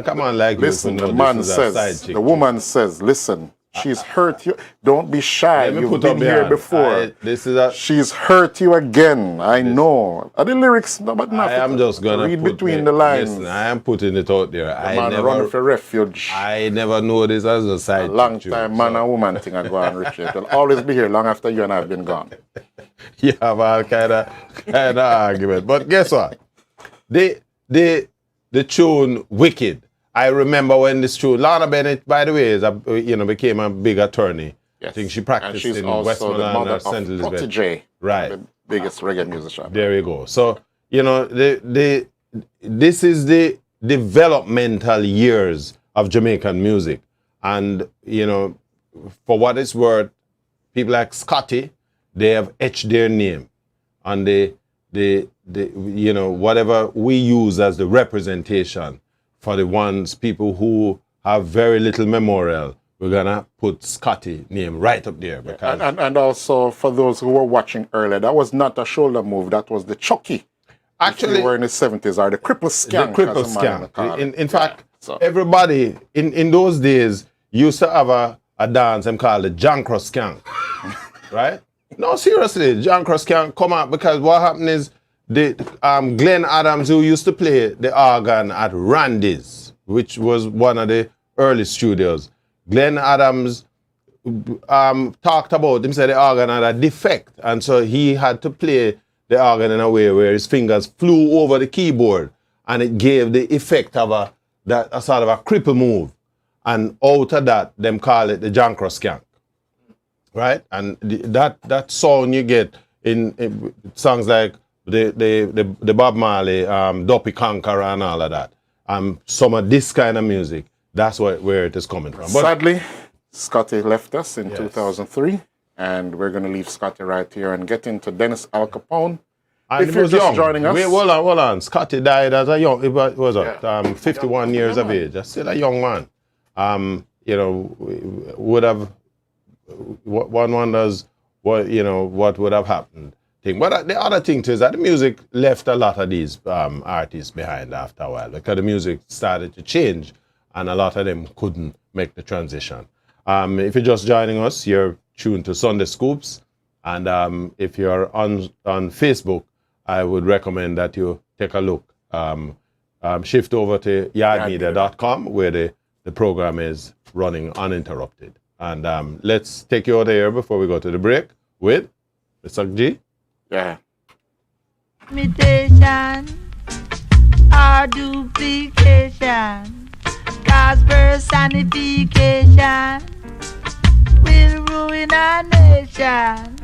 Come on, like listen, you the know man this is a side says, chick the woman says, listen, she's hurt you. Don't be shy. Let me You've put been up here behind. before. This is a. She's hurt you again. I know. Are the lyrics, no, but I am just gonna read put between the lines. Listen, I am putting it out there. The man run for refuge. I never know this as a side chick. Long time man and woman thing I go on, Richie. It'll always be here long after you and I have been gone. You have all kind of argument. But guess what? The tune Wicked. I remember when this tune, Lana Bennett, by the way, became a big attorney. Yes. I think she practiced and she's in also Westmoreland the mother or St. of Elizabeth. Protégé, Right. the biggest reggae musician. There you go. So, this is the developmental years of Jamaican music. And, for what it's worth, people like Scotty, they have etched their name on the whatever we use as the representation for the people who have very little memorial. We're gonna put Scotty name right up there because and also for those who were watching earlier, that was not a shoulder move. That was the Chucky. Actually, if you were in the 70s, or the cripple skank. The cripple skank. In fact, everybody in those days used to have a dance and called the Jankro skank, right? No, seriously, Jankro skank come out because what happened is the Glenn Adams, who used to play the organ at Randy's, which was one of the early studios. Glenn Adams talked about him, said the organ had a defect, and so he had to play the organ in a way where his fingers flew over the keyboard, and it gave the effect of a sort of a cripple move. And out of that, them call it the Jankro skank, right? And that sound you get in songs like the Bob Marley, Duppy Conqueror and all of that. Some of this kind of music, that's where it is coming from. But sadly, Scotty left us in 2003, and we're going to leave Scotty right here and get into Dennis Al Capone. And if you're just joining us. Wait, hold on. Scotty died as a young, 51 years of age. That's still a young man. Would have, one wonders what would have happened. But the other thing too is that the music left a lot of these artists behind after a while because the music started to change and a lot of them couldn't make the transition. If you're just joining us, you're tuned to Sunday Scoops. And if you're on Facebook, I would recommend that you take a look. Shift over to yardmedia.com where the program is running uninterrupted. And let's take you out of here before we go to the break with Mr. G. Yeah. Imitation or duplication, cause personification will ruin our nation.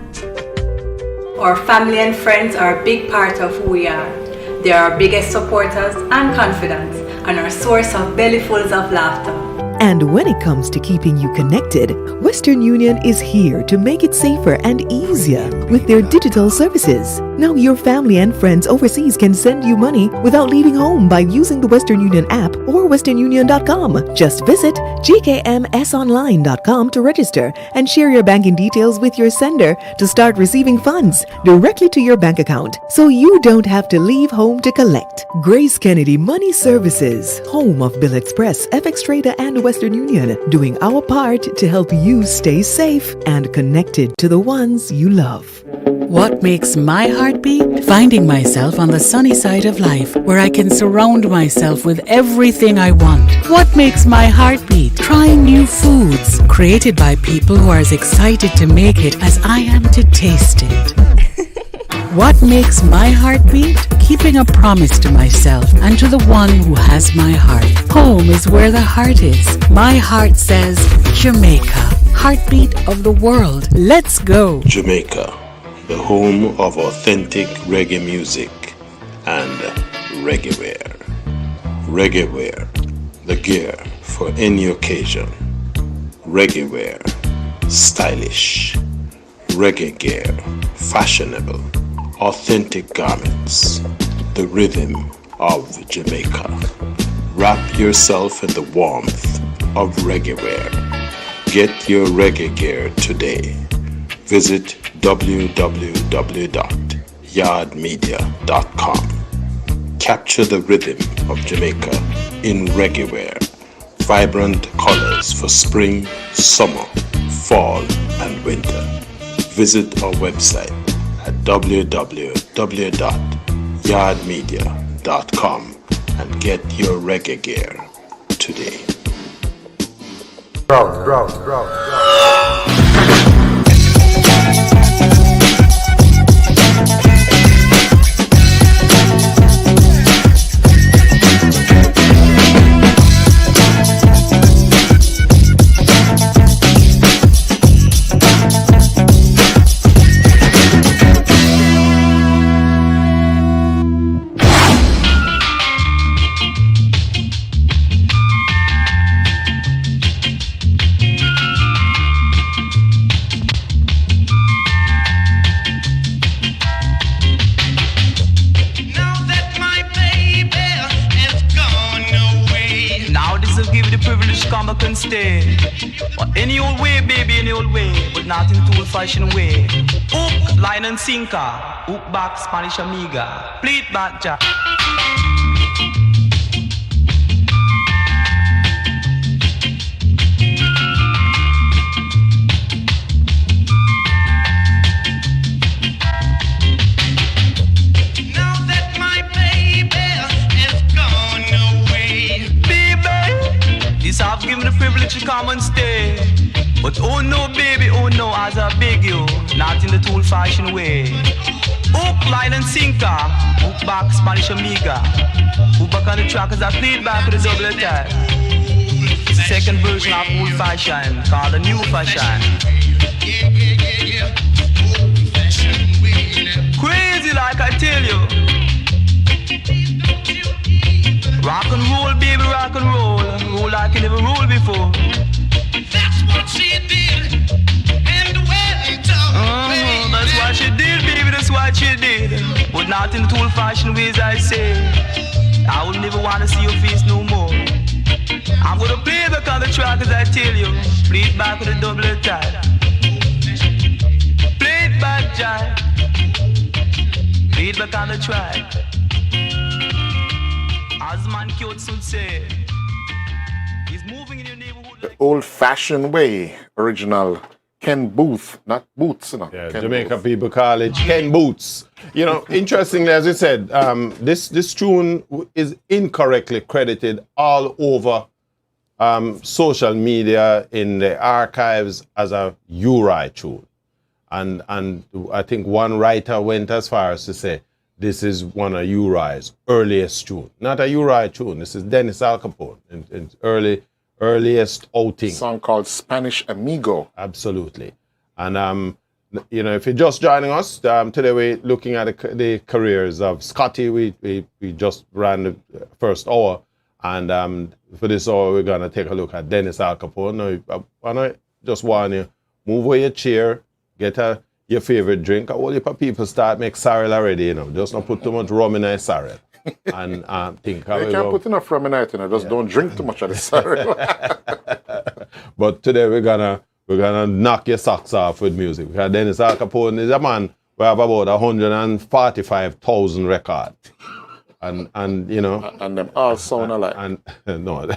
Our family and friends are a big part of who we are. They are our biggest supporters and confidants, and our source of bellyfuls of laughter. And when it comes to keeping you connected, Western Union is here to make it safer and easier with their digital services. Now your family and friends overseas can send you money without leaving home by using the Western Union app or westernunion.com. Just visit gkmsonline.com to register and share your banking details with your sender to start receiving funds directly to your bank account so you don't have to leave home to collect. Grace Kennedy Money Services, home of Bill Express, FX Trader, and Western Union, doing our part to help you stay safe and connected to the ones you love. What makes my heart beat? Finding myself on the sunny side of life, where I can surround myself with everything I want. What makes my heart beat? Trying new foods, created by people who are as excited to make it as I am to taste it. What makes my heart beat? Keeping a promise to myself and to the one who has my heart. Home is where the heart is. My heart says Jamaica, heartbeat of the world. Let's go. Jamaica, the home of authentic reggae music and reggae wear. Reggae wear, the gear for any occasion. Reggae wear, stylish. Reggae gear, fashionable. Authentic garments, the rhythm of Jamaica. Wrap yourself in the warmth of reggae wear. Get your reggae gear today. Visit www.yardmedia.com. Capture the rhythm of Jamaica in reggae wear. Vibrant colors for spring, summer, fall, and winter. Visit our website at www.yardmedia.com and get your reggae gear today. Can stay any old way, baby, any old way, but not in old-fashioned way. Hook, line and sinker, hook back, Spanish amiga, pleat back, jack. I've given the privilege to come and stay. But oh no, baby, oh no, as I beg you, not in the old-fashioned way. Hook, line and sinker, hook back, Spanish amiga. Hook back on the track as I played back with a double attack. It's the second version of old-fashioned, called the new fashion. Crazy like I tell you. Rock and roll, baby, rock and roll. Roll like you never rolled before. That's what she did. And the wedding took that's what she did, baby, that's what she did. But not in the old-fashioned ways, I say. I would never want to see your face no more. I'm gonna play back on the track as I tell you. Play it back with a double attack. Play it back, Jack. Play it back on the track. As man Kyoto would say, he's moving in your neighborhood. The old-fashioned way, original Ken Booth, not Boots, you know. Yeah, Ken Jamaica Booth. people call it Ken Boots. You know, interestingly, as you said, this tune is incorrectly credited all over social media in the archives as a Uri tune. And I think one writer went as far as to say, this is one of Uri's earliest tune. Not a Uri tune. This is Dennis Al Capone in earliest outing. A song called Spanish Amigo. Absolutely. And, you know, if you're just joining us, today we're looking at the careers of Scotty. We just ran the first hour. And for this hour, we're going to take a look at Dennis Al Capone. Now, I just want you move away your chair, get your favorite drink. All your people start make sorrel already, you know. Just not put too much rum in a sorrel. And think how You can't put enough rum in it, you know. Just don't drink too much of the sorrel. But today we're gonna knock your socks off with music. Because Dennis Al Capone is a man who have about 145,000 records. And you know. And them all sound alike. And no,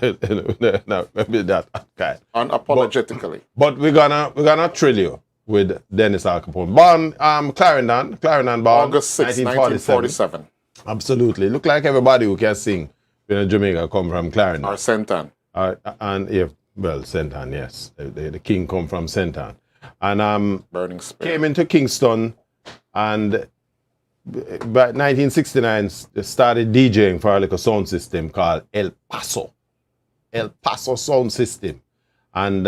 maybe that kind. Unapologetically. But we're gonna thrill you with Dennis Al Capone. Born Clarendon born August 6, 1947. Absolutely. Look like everybody who can sing in Jamaica come from Clarendon. Or Sentan. And yeah, well, Sentan, yes. The king come from Sentan. And Burning Spear. Came into Kingston and by 1969 started DJing for a little sound system called El Paso Sound System. And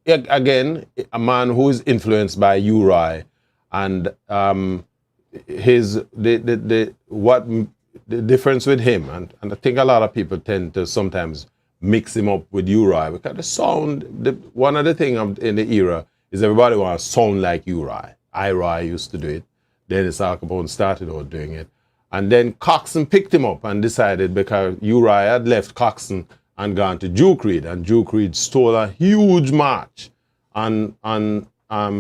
again, a man who is influenced by Uri, and the difference with him, and I think a lot of people tend to sometimes mix him up with Uri because the sound. One of the things in the era is everybody wants to sound like Uri. Uri used to do it. Dennis Al Capone started out doing it, And then Coxsone picked him up and decided, because Uriah had left Coxsone and gone to Duke Reid, and Duke Reid stole a huge march on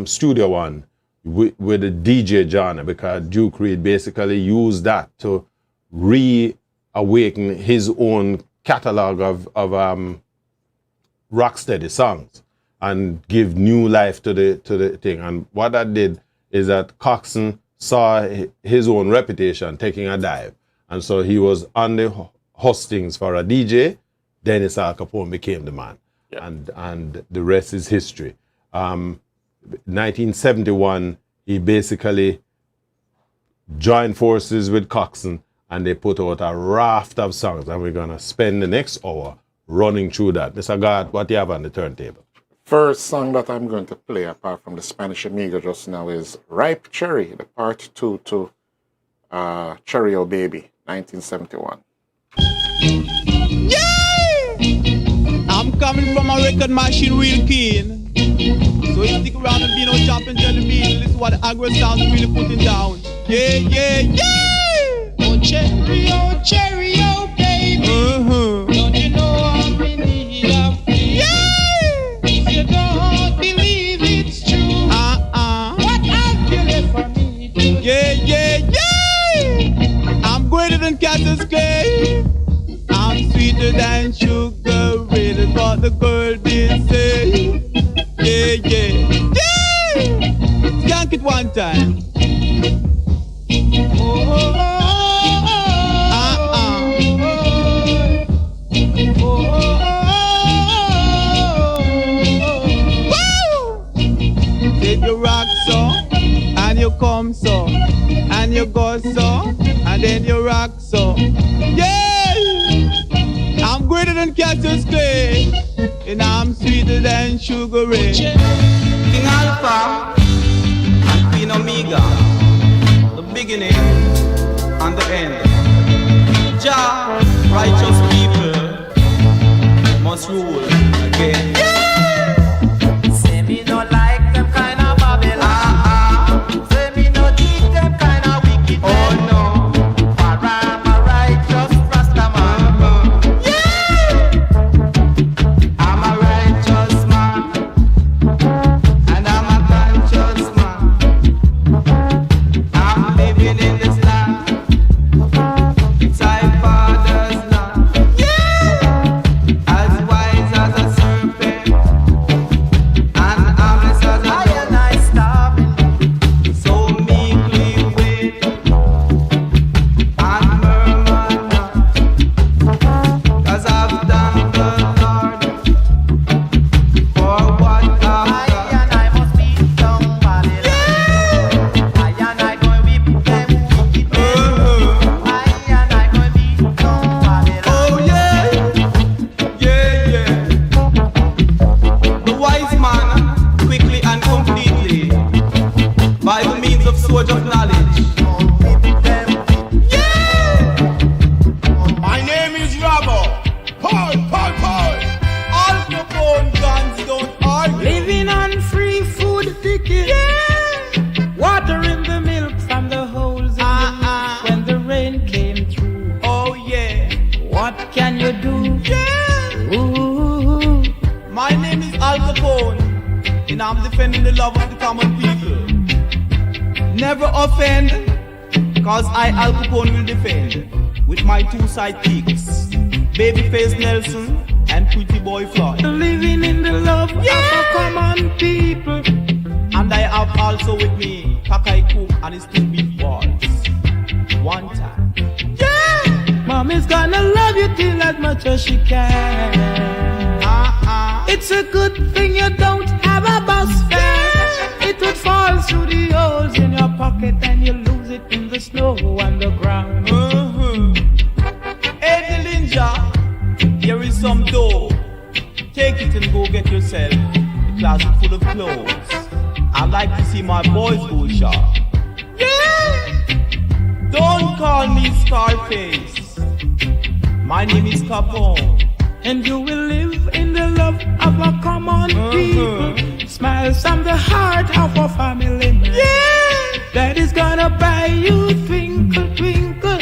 Studio One with the DJ genre, because Duke Reid basically used that to reawaken his own catalog of rocksteady songs and give new life to the thing. And what that did is that Coxsone saw his own reputation taking a dive, and so he was on the hustings for a DJ. Dennis Al Capone became the man, and the rest is history. 1971, he basically joined forces with Coxsone, and they put out a raft of songs, and we're gonna spend the next hour running through that. Mr. Garth, what do you have on the turntable? First song that I'm going to play, apart from the Spanish Amigo just now, is Ripe Cherry, the part 2 to Cherry O Baby, 1971. I'm coming from a record machine real keen. So you stick around and be no jumping jelly bean. This is what the aggro sounds really putting down. Yeah, yeah, yeah! Oh cherry, oh baby. Don't you know I'm in need of you? Yeah! If you don't believe it's true, what have you left for me to do? Yeah, yeah, yeah! I'm greater than Cassius Clay. I'm sweeter than sugar, really, what the girl did say. Yeah, yeah, yeah! Skank it one time. Take your rock so, and you come so, and you go so, and then you rock so. Yeah! I'm greater than Cassius Clay, and I'm sweeter than Sugar Ray. King Alpha and Queen Omega, the beginning and the end. Jah, righteous people must rule again. Say me no like them kind of Babylon. Say me no teach them kind of wicked. Oh no. Sidekicks, Babyface Nelson and Pretty Boy Floyd. Living in the love of a common people. And I have also with me Kakai Cook and his 2 big balls. One time. Yeah! Mommy's gonna love you till as much as she can. It's a good thing you don't have a bus fare. It would fall through the holes in your pocket and you lose it in the snow on the ground. Here is some dough. Take it and go get yourself a closet full of clothes. I like to see my boys go shop. Yeah! Don't call me Scarface. My name is Capone. And you will live in the love of a common people. Smiles from the heart of a family man. Yeah! That is gonna buy you twinkle, twinkle.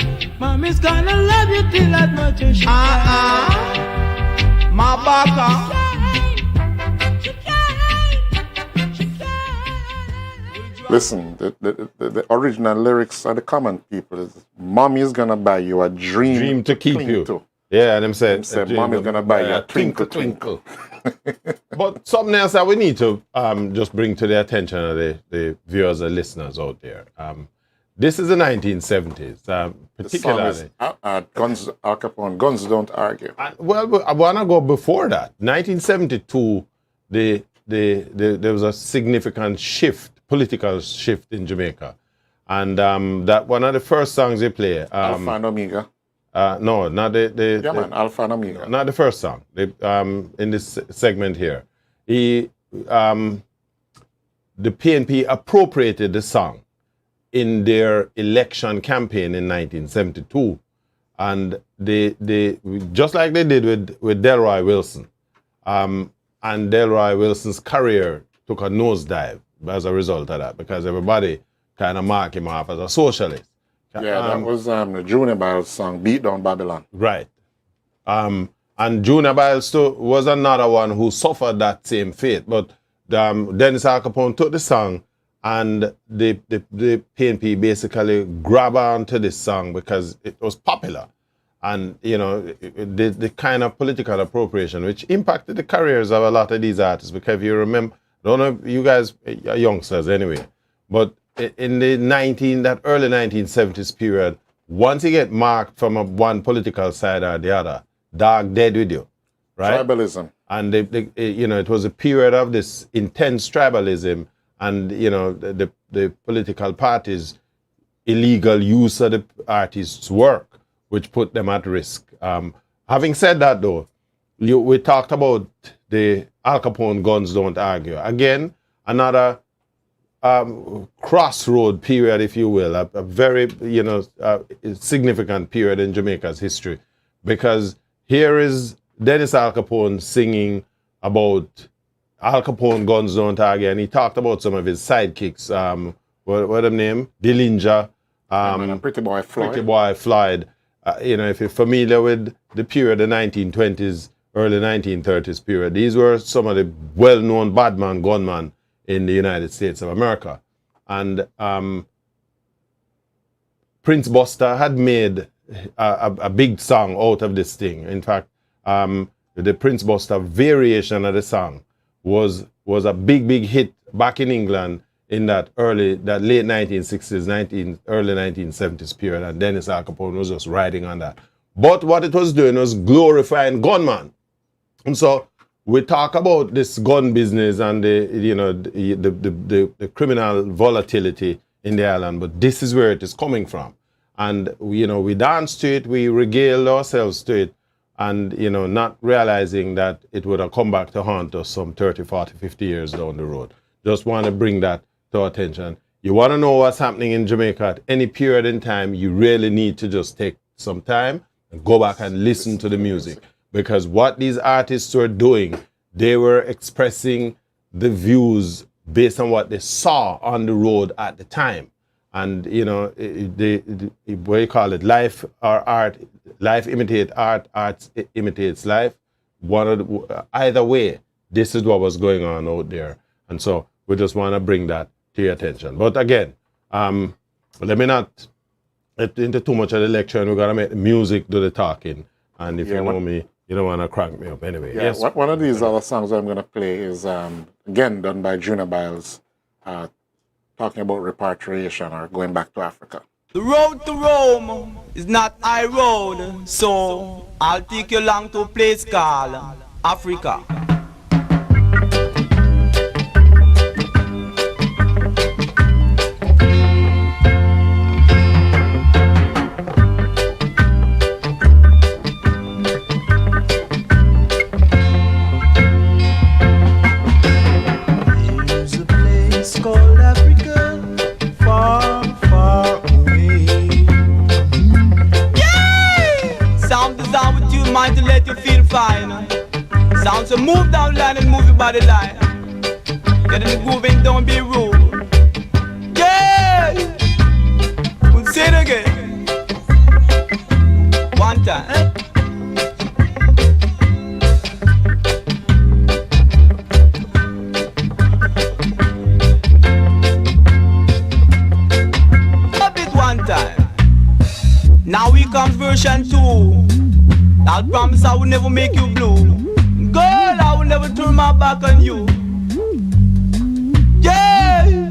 Mommy's gonna love you till as much as she can. My baka. Listen, the original lyrics of the common people is, Mommy's gonna buy you a dream to keep cling you. to. Yeah, and them said, Mommy's gonna buy you a twinkle, twinkle. But something else that we need to just bring to the attention of the viewers and listeners out there. This is the 1970s, particularly. Guns, Al Capone, Guns Don't Argue. Well, I want to go before that. 1972, there was a significant shift, political shift in Jamaica. And that one of the first songs they play. Alpha and Omega. No, not the Yeah, man, Alpha and Omega. Not the first song. In this segment here, the PNP appropriated the song in their election campaign in 1972, and they just like they did with Delroy Wilson, and Delroy Wilson's career took a nosedive as a result of that, because everybody kind of marked him off as a socialist. Yeah, that was the Junior Biles song, Beat Down Babylon. Right. And Junior Biles too was another one who suffered that same fate. But Dennis Al Capone took the song, and the PNP basically grabbed onto this song because it was popular. And, you know, the kind of political appropriation which impacted the careers of a lot of these artists. Because if you remember, I don't know if you guys are youngsters anyway, but in the early 1970s period, once you get marked from one political side or the other, dog dead with you, right? Tribalism. And it was a period of this intense tribalism, and the political parties' illegal use of the artists' work, which put them at risk. Having said that, though, we talked about the Al Capone Guns Don't Argue. Again, another crossroad period, if you will, a very significant period in Jamaica's history, because here is Dennis Al Capone singing about Al Capone Guns Don't Argue, and he talked about some of his sidekicks. What the name? Dillinger, Pretty Boy Floyd. Pretty Boy Floyd. If you're familiar with the period, the 1920s, early 1930s period, these were some of the well-known badman gunmen in the United States of America. And Prince Buster had made a big song out of this thing. In fact, the Prince Buster variation of the song was a big hit back in England in that late 1960s, early 1970s period, and Dennis Al Capone was just riding on that. But what it was doing was glorifying gunmen. And so we talk about this gun business and the criminal volatility in the island, but this is where it is coming from. And we dance to it, we regale ourselves to it, and not realizing that it would have come back to haunt us some 30, 40, 50 years down the road. Just want to bring that to our attention. You want to know what's happening in Jamaica at any period in time, you really need to just take some time and go back and listen to the music. Because what these artists were doing, they were expressing the views based on what they saw on the road at the time. And, what do you call it? Life or art, life imitates art, art imitates life. Either way, this is what was going on out there. And so we just want to bring that to your attention. But again, let me not get into too much of the lecture, and we're going to make the music do the talking. And if you know me, you don't want to crank me up anyway. Yeah, yes. One of these other songs I'm going to play is, again, done by Junior Biles, talking about repatriation or going back to Africa. The road to Rome is not high road, so I'll take you along to a place called Africa. Called Africa, far, far away. Yeah! Sound designed with you, mind to let you feel fine. Sound so move down line and move your body line. Get in the groove and don't be rude. Yeah! We'll say it again. one time. Drop it one time. Now we comes version 2. I'll promise I will never make you blue. Girl, I will never turn my back on you. Yeah.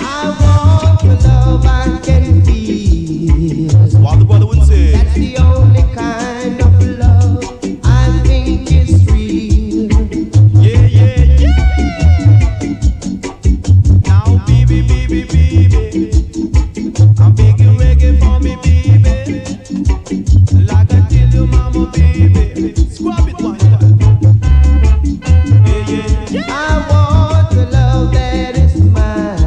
I want the love I can feel. That's what the brother would say. That's the only kind of love I think is real. Yeah, yeah, yeah. Now, baby, baby, baby, I'm making reggae for me, baby. Like I tell you, mama, baby. Scrub it one time. Yeah, yeah, yeah. I want the love that is mine.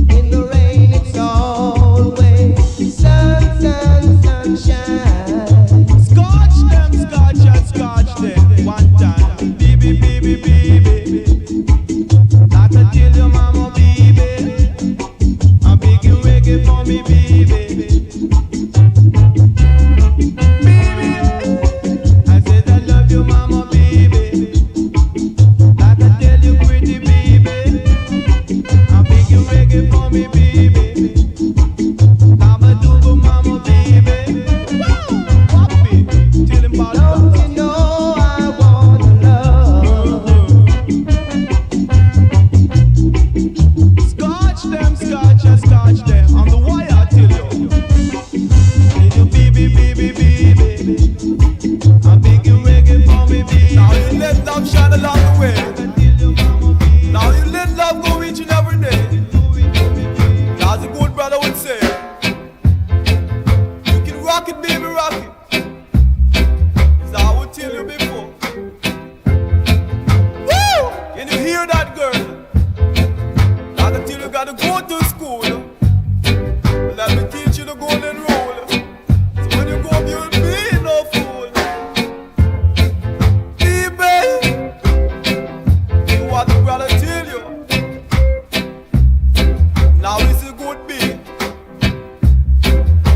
In the rain, it's always sun, sun, sunshine. Scotch them, scotch and scotch them. One time, baby, baby, baby. Like I tell you, mama, baby. I'm making reggae for me, baby. I said I love you, mama, baby. Like I tell you, pretty baby. I'm making reggae for me, baby. Mama, do go, mama, baby. Wow, pop it. Tell him about Don't love. you know I want love? Scotch them, scotch and scotch them. On the wire, I tell you. Little baby, baby, baby. I'm making reggae for me, baby. Now you let love shine along the way. Now you let love go each and every day. As a good brother would say, you can rock it, baby, rock it. So I would tell you before. Woo! Can you hear that, girl? Like I tell you, gotta go to school. Let me teach you the golden rule. So when you go up, you'll be no fool. Baby, you what the brother tell you. Now it's a good beat.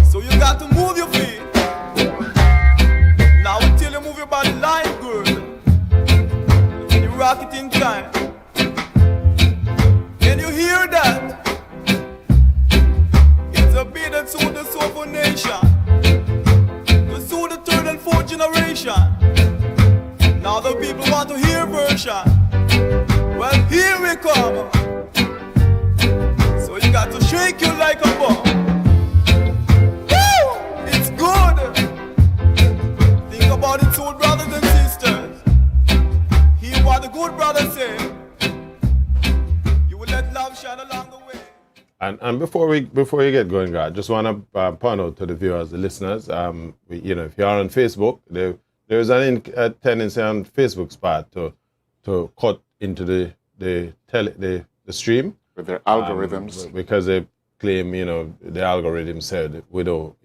So you got to move your feet. Now we tell you move your body line, girl. When you rock it in time. Can you hear that? It's a beat that soothes the soulful nation. To soothe the third and fourth generation. Now the people want to hear version. Well, here we come. So you got to shake you like a bomb. Woo! It's good. Think about it, soul brothers and sisters. Hear what the good brother say. You will let love shine along the way. And before you get going, God, just want to point out to the viewers, the listeners, if you're on Facebook, there's a tendency on Facebook's part to cut into the stream With their algorithms. because they claim, the algorithm said we don't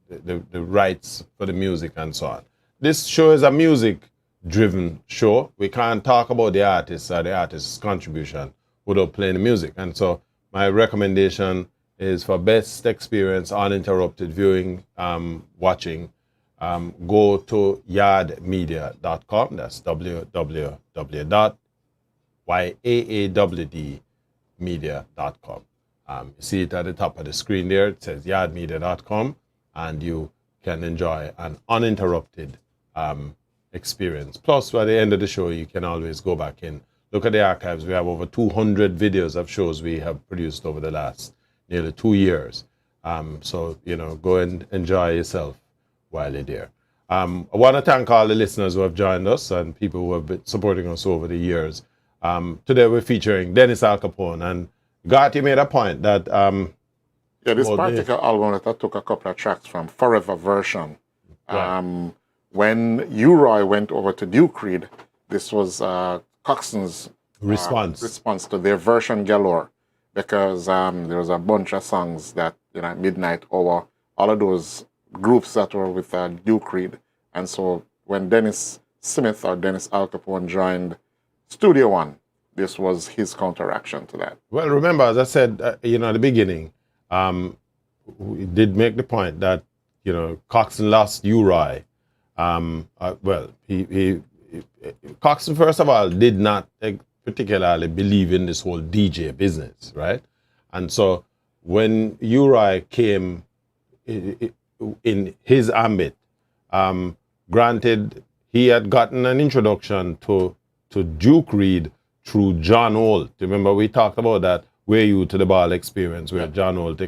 the rights for the music and so on. This show is a music-driven show. We can't talk about the artist or the artist's contribution without playing the music. And so my recommendation is for best experience, uninterrupted viewing, watching, go to yardmedia.com. That's www.yaawdmedia.com. You see it at the top of the screen there. It says yardmedia.com, and you can enjoy an uninterrupted experience. Plus, by the end of the show, you can always go back in, look at the archives. We have over 200 videos of shows we have produced over the last nearly 2 years. So, go and enjoy yourself while you're there. I want to thank all the listeners who have joined us and people who have been supporting us over the years. Today we're featuring Dennis Al Capone, and Garth, you made a point that this particular album that I took a couple of tracks from, Forever Version. Right. When U-Roy went over to Duke Reed, this was Coxson's response to their version galore, because there was a bunch of songs that, Midnight Hour, all of those groups that were with Duke Reid. And so when Dennis Smith or Dennis Al Capone joined Studio One, this was his counteraction to that. Well, remember, as I said, at the beginning, we did make the point that, Coxsone lost U-Roy. Coxsone, first of all, did not particularly believe in this whole DJ business, right? And so when U-Roy came in his ambit, granted, he had gotten an introduction to Duke Reid through John Holt. Remember, we talked about that Where You to the Ball experience, where John Holt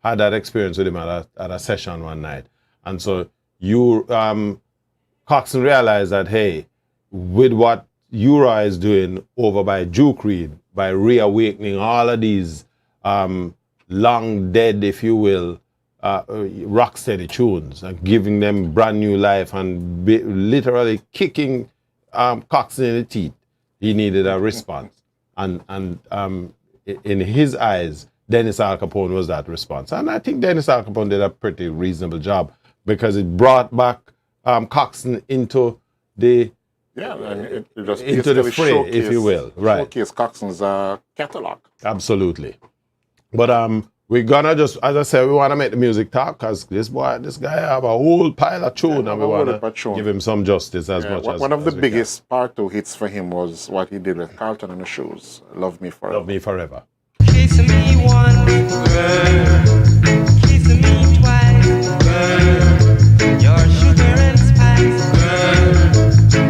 had that experience with him at a session one night. And so Coxsone realized that, hey, with what U-Roy is doing over by Duke Reid, by reawakening all of these long dead, if you will, rocksteady tunes and giving them brand new life and literally kicking Coxsone in the teeth, he needed a response. And in his eyes, Dennis Al Capone was that response. And I think Dennis Al Capone did a pretty reasonable job because it brought back Coxsone into the and it just into the fray, if you will. Right. Showcase Coxsone's catalog. Absolutely. But we're gonna just, as I said, we want to make the music talk because this guy have a whole pile of tune and we want to give him some justice as much as one of the biggest part 2 hits for him was what he did with Carlton and the Shoes, Love Me Forever. Love Me Forever. Kiss me once, girl. Kiss me twice, girl. Your sugar and spice, girl.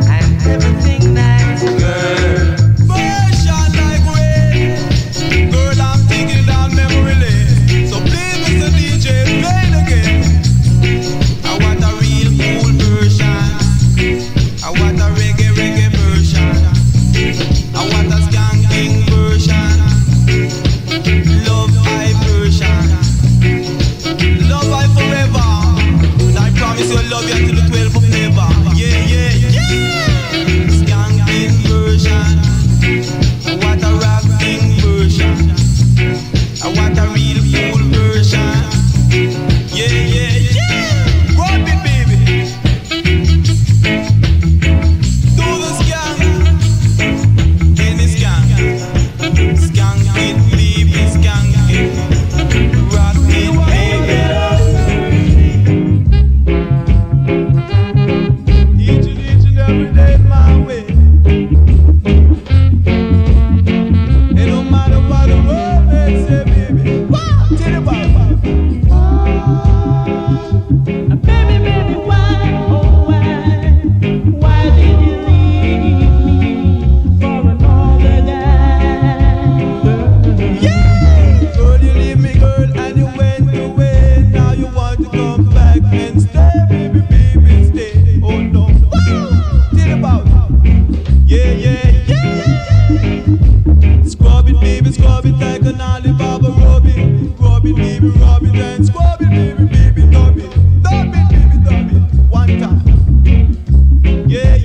And everything nice, girl. Version like rain. Girl, I'm thinking down memory lane. So please, Mr. DJ, play it again. I want a real cool version. I want a reggae version. I want a skanking version. Love I version. Love I forever. And I promise you'll love you until the 12th of never. Yeah. Skanking version. I want a rocking version. I want a real cool version. Yeah. Rock it, baby. Do the skank. Any skank. Skank it, baby, skank it. Rock it, baby. Each and every day my way. It don't matter what the world may say, baby. Tell you about baby, why, oh why did you leave me for another guy? Yeah, girl, you leave me, girl, and you went away. Now you want to come back and stay, baby, stay. Oh no, tell you about yeah. Scrub it, baby, scrub it like an Alibaba rub it. Rub it, baby, rub it, and scrub it, baby, dub it. Dub it, baby, dub it. One time. Yeah.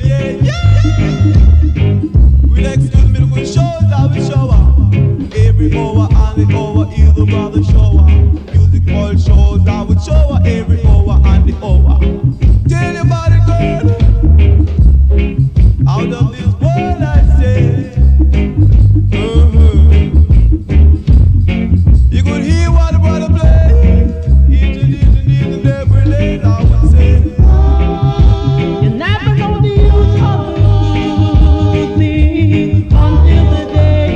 Relax, excuse me, the shows I will show up. Every hour and the hour, either brother show up. Music all shows I will show up. Every hour and the hour. Tell you about it, girl. Out of this world I say. You could hear what the brother play. Each and every day I would say. You never know the use of losing until the day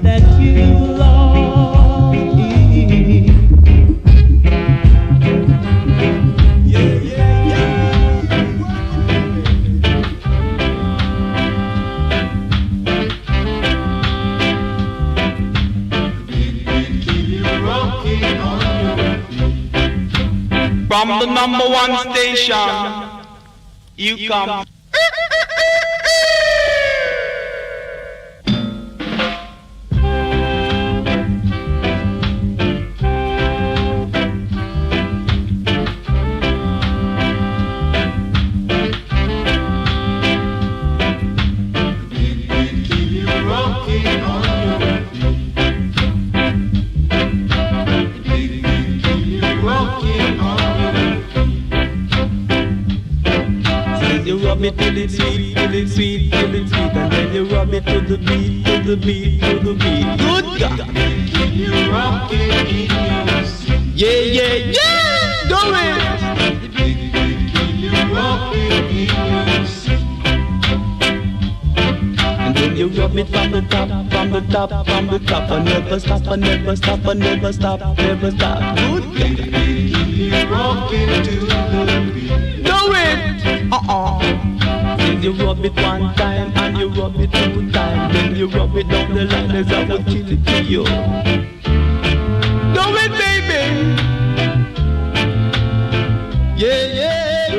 that you lost it. Yeah. From the number one station, you come. Rocking then you rub it till it's sweet, till it's sweet, till it's sweet, and then you rub it to the beat, to the beat, to the beat. Good God. You rock it in your seat. Yeah, yeah, yeah. Do it. You rock it in your seat. And then you rub it from the top, from the top, from the top, and never stop, and never stop, and never stop, never stop. Good God. You rock it to the beat. Do it. Then you rub it one time, and you rub it 2 times. Then you rub it down the line as I would kill it to you. Do it, baby. Yeah, yeah.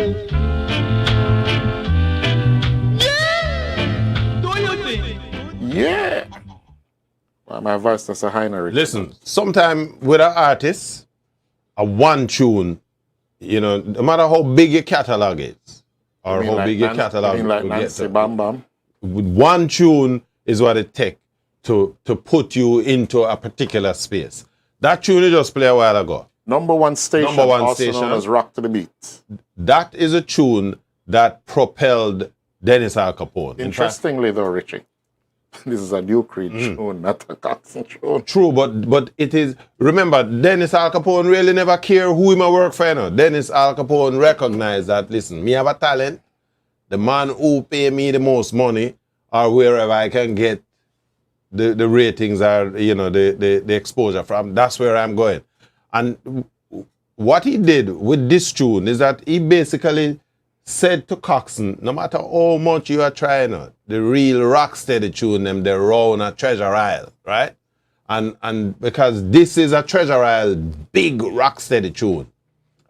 Yeah. Do your thing. Yeah. Well, my voice is a high note. Listen, sometime with an artist, a one tune, you know, no matter how big your catalog is, or how big your catalog like will Nancy get, Bam Bam. with one tune is what it takes to put you into a particular space. That tune you just played a while ago. Number one station, also known as Rock to the Beat. That is a tune that propelled Dennis Al Capone. Interestingly though, Richie, this is a Duke Reid tune, not a Coxsone tune. True, but it is, remember, Dennis Al Capone really never care who him a work for, you know. Dennis Al Capone recognized that, listen, me have a talent, the man who pay me the most money, or wherever I can get the ratings or, you know, the exposure from, that's where I'm going. And what he did with this tune is that he basically said to Coxsone, no matter how much you are trying, the real rock steady tune them, they're round a treasure isle, right? And because this is a treasure isle, big rock steady tune.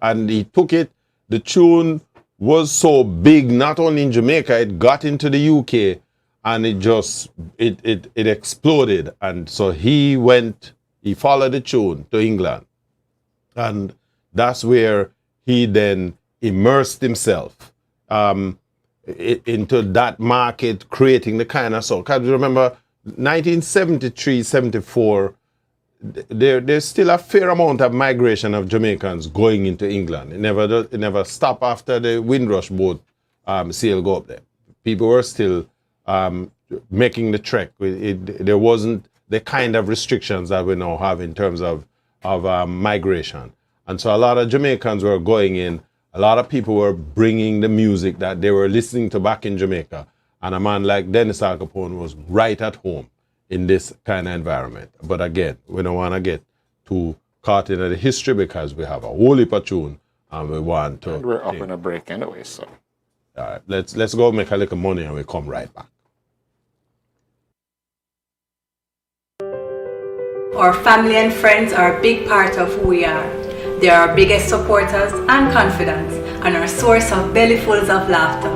And he took it, the tune was so big, not only in Jamaica, it got into the UK, and it just, it exploded. And so he followed the tune to England. And that's where he then immersed himself into that market, creating the kind of soul. Because remember, 1973, 74, there's still a fair amount of migration of Jamaicans going into England. It never stopped after the Windrush boat sail go up there. People were still making the trek. There wasn't the kind of restrictions that we now have in terms of migration. And so a lot of Jamaicans were going in. A lot of people were bringing the music that they were listening to back in Jamaica. And a man like Dennis Al Capone was right at home in this kind of environment. But again, we don't want to get too caught in the history because we have a whole heap of tune and we want to... And we're up in a break anyway, so... All right, let's go make a little money and we come right back. Our family and friends are a big part of who we are. They are our biggest supporters and confidants, and our source of bellyfuls of laughter.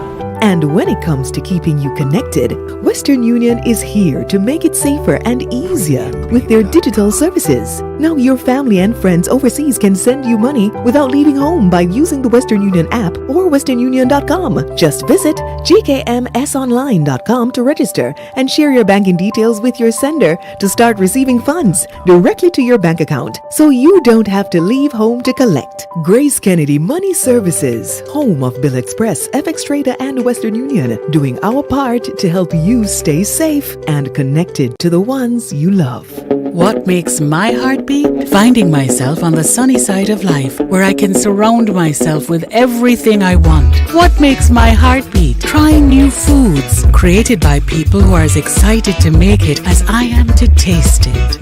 And when it comes to keeping you connected, Western Union is here to make it safer and easier with their digital services. Now your family and friends overseas can send you money without leaving home by using the Western Union app or westernunion.com. Just visit gkmsonline.com to register and share your banking details with your sender to start receiving funds directly to your bank account, so you don't have to leave home to collect. Grace Kennedy Money Services, home of Bill Express, FX Trader, and Western Union, doing our part to help you stay safe and connected to the ones you love. What makes my heart beat? Finding myself on the sunny side of life, where I can surround myself with everything I want. What makes my heart beat? Trying new foods, created by people who are as excited to make it as I am to taste it.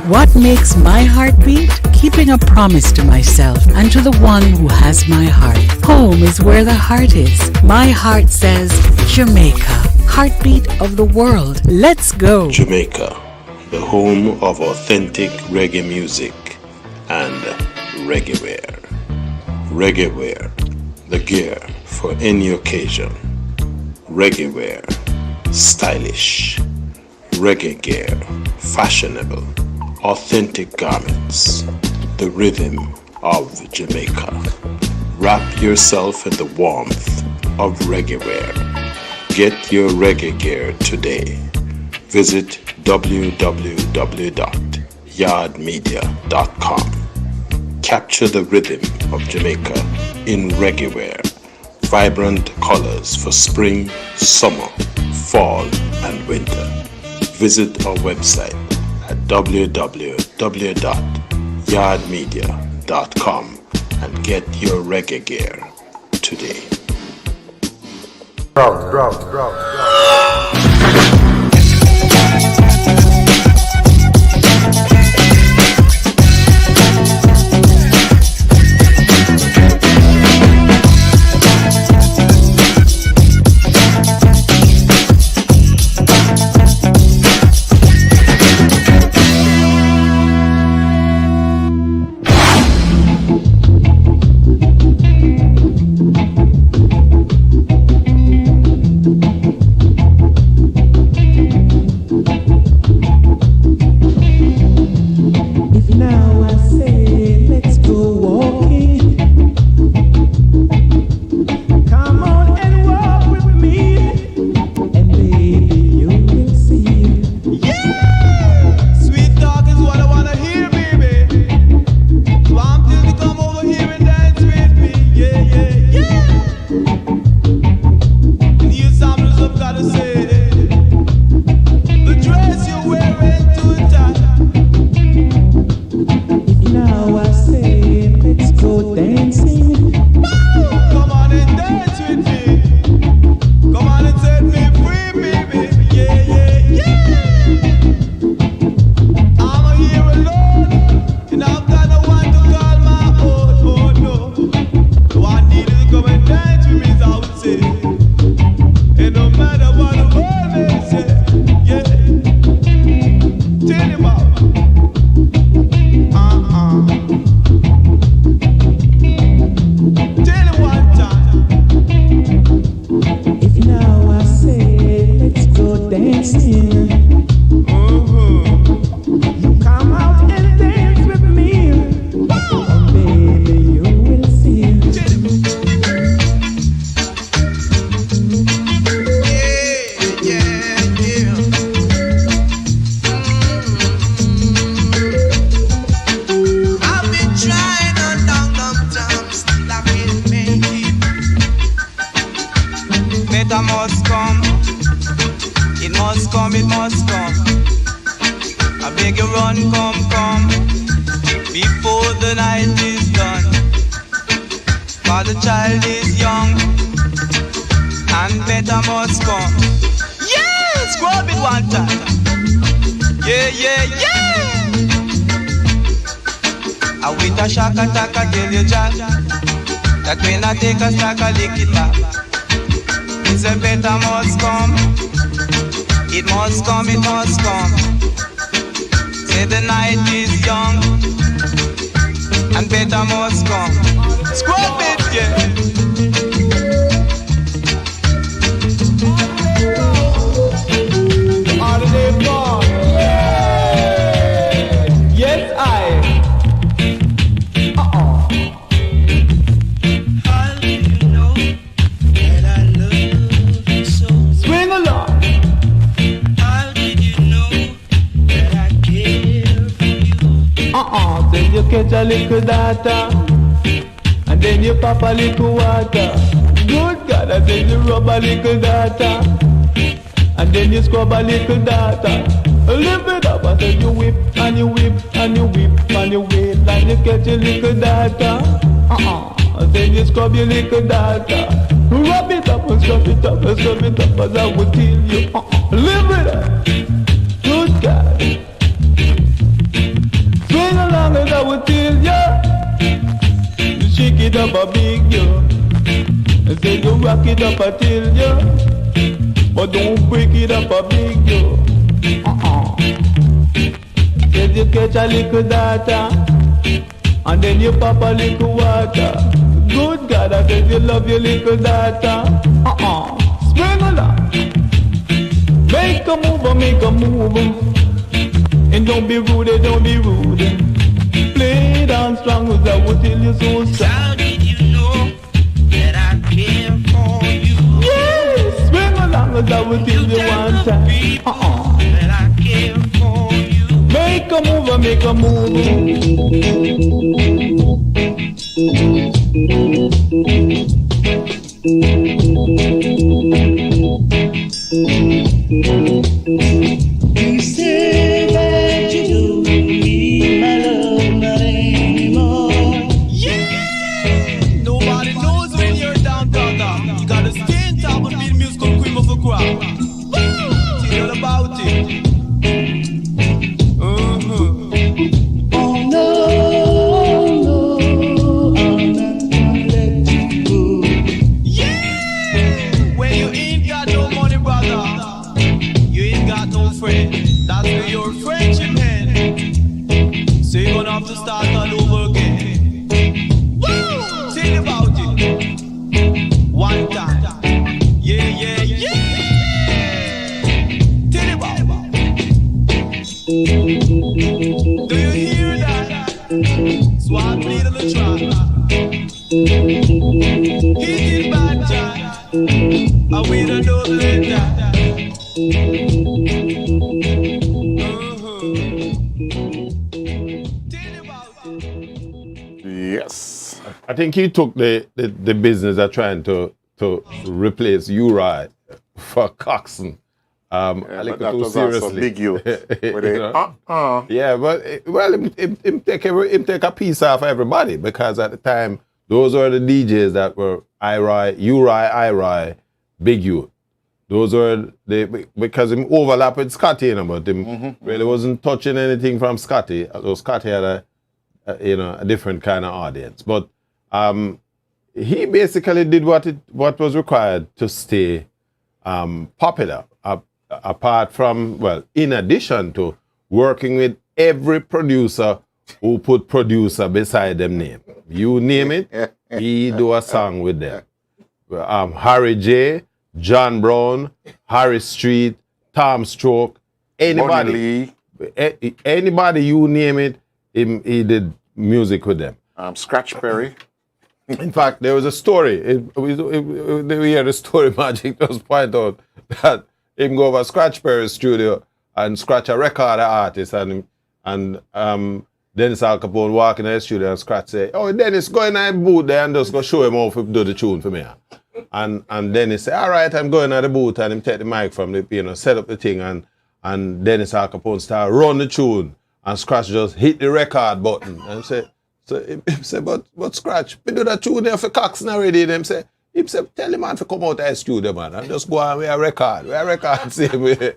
What makes my heart beat? Keeping a promise to myself and to the one who has my heart. Home is where the heart is. My heart says Jamaica, heartbeat of the world. Let's go. Jamaica, the home of authentic reggae music and reggae wear. Reggae wear, the gear for any occasion. Reggae wear, stylish. Reggae gear, fashionable. Authentic garments, the rhythm of Jamaica. Wrap yourself in the warmth of reggae wear. Get your reggae gear today. Visit www.yardmedia.com. Capture the rhythm of Jamaica in reggae wear. vibrant colors for spring, summer, fall, and winter. Visit our website at www.yardmedia.com and get your reggae gear today. Drop. You say that you don't need my love not anymore. Yeah! Nobody knows when you're down, brother. You gotta stay in top and be the musical queen of the crowd. Woo! Tell all about it. Oh no, I'm not gonna let you go. Yeah! When you ain't got no money, brother, you ain't got no friend. That's where your friendship ends. So you're gonna have to start all over again. Woo! Tell about it. One time. Yeah, yeah, yeah! Tell about it. Do you hear that? Swat me to the track. Hit it bad time. And we don't know later. Yes. I think he took the business of trying to replace Uri for Coxsone. A But little that too was also seriously. big youth. With You the, know? Yeah, but him take a piece off everybody, because at the time those were the DJs that were Uri, Big Youth. Those were because him overlap with Scotty, you know, but him really wasn't touching anything from Scotty. So Scotty had a different kind of audience. But he basically did what was required to stay popular. Apart from, well, in addition to working with every producer who put producer beside them name. You name it, he do a song with them. Harry J, John Brown, Harry Street, Tom Stroke, anybody. Anybody you name it, he did music with them. Scratch Perry. In fact, there was a story. We hear the story, Magic just point out that him go over Scratch Perry's studio and scratch a record artist, and Dennis Al Capone walk in the studio and Scratch say, "Oh, Dennis, go in that booth there and just go show him how to do the tune for me." And Dennis say, "All right, I'm going at the booth," and him take the mic from the, set up the thing, and Dennis Al Capone start run the tune, and Scratch just hit the record button and say, he say, but Scratch, we do that tune there for Coxsone already. And he said, tell the man to come out of the studio, man, and just go on with a record. We a record same way.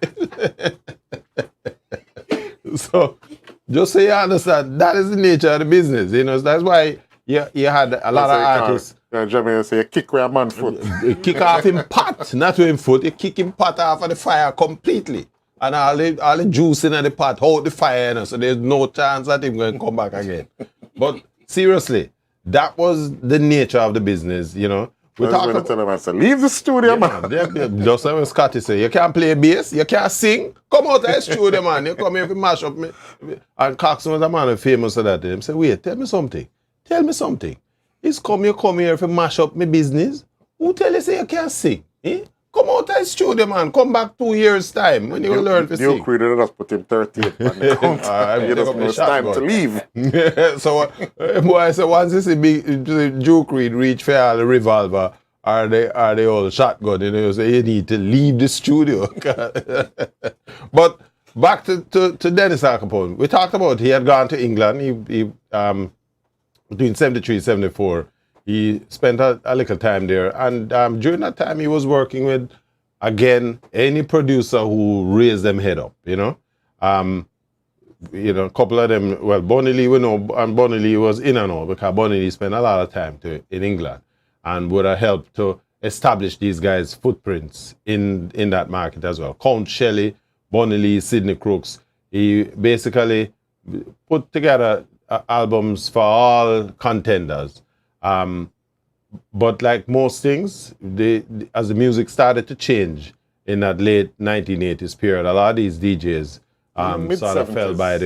So, just so you understand, that is the nature of the business. You know, that's why you had a lot of artists. Jamaica say, you kick with a man foot. You kick off him pot, not with him foot. You kick him pot off of the fire completely. And all the juice in the pot, hold the fire, you know, so there's no chance that him going to come back again. But seriously, that was the nature of the business, you know. We talk about, tell him, I said, leave the studio, man. Just like when Scotty say, you can't play bass, you can't sing, come out of the studio, man. You come here to mash up me. And Coxsone was a man famous for that. He said, wait, tell me something. You come here to mash up my business. Who tell you say you can't sing? Eh? Come out of the studio, man. Come back 2 years' time when you will learn to sing. Duke Reader just put him 38 on the count. You just know it's time to leave. So, boy, so once you see Duke Reed reach for all the revolver or the old shotgun, you know, you say you need to leave the studio. But back to Dennis Al Capone. We talked about he had gone to England. He between 73 and 74. He spent a little time there, and during that time he was working with, again, any producer who raised them head up, you know. A couple of them, well, Bonnie Lee, we know, and Bonnie Lee was in and out, because Bonnie Lee spent a lot of time in England, and would have helped to establish these guys' footprints in that market as well. Count Shelley, Bonnie Lee, Sidney Crooks. He basically put together albums for all contenders. But like most things, as the music started to change in that late 1980s period, a lot of these DJs sort of fell by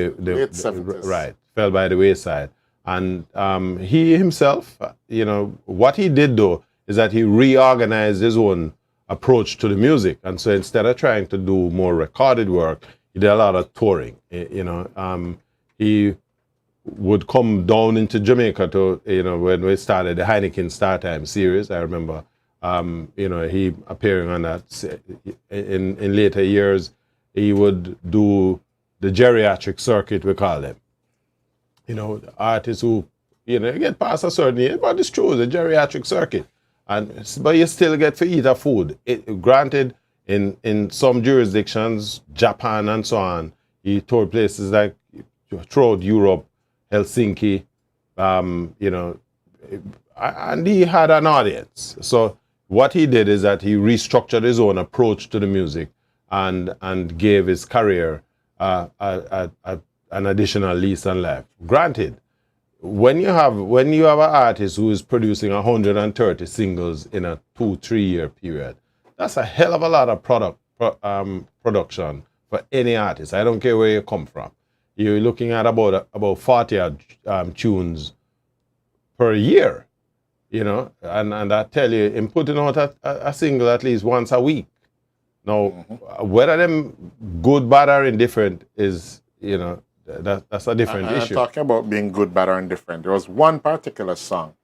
fell by the wayside. And he himself, you know, what he did though is that he reorganized his own approach to the music. And so instead of trying to do more recorded work, he did a lot of touring. You know, he would come down into Jamaica to, you know, when we started the Heineken Star Time series. I remember he appearing on that. In later years, he would do the geriatric circuit, we call them. Artists who, get past a certain age, but it's true, the geriatric circuit. But you still get to eat a food. Granted, in some jurisdictions, Japan and so on, he toured places like throughout Europe, Helsinki, and he had an audience. So what he did is that he restructured his own approach to the music and gave his career an additional lease on life. Granted, when you have an artist who is producing 130 singles in a 2-3 year period, that's a hell of a lot of production for any artist. I don't care where you come from. You're looking at about 40 tunes per year, and I tell you, in putting out a single at least once a week. Now, whether them good, bad, or indifferent is, that's a different issue. I'm talking about being good, bad, or indifferent. There was one particular song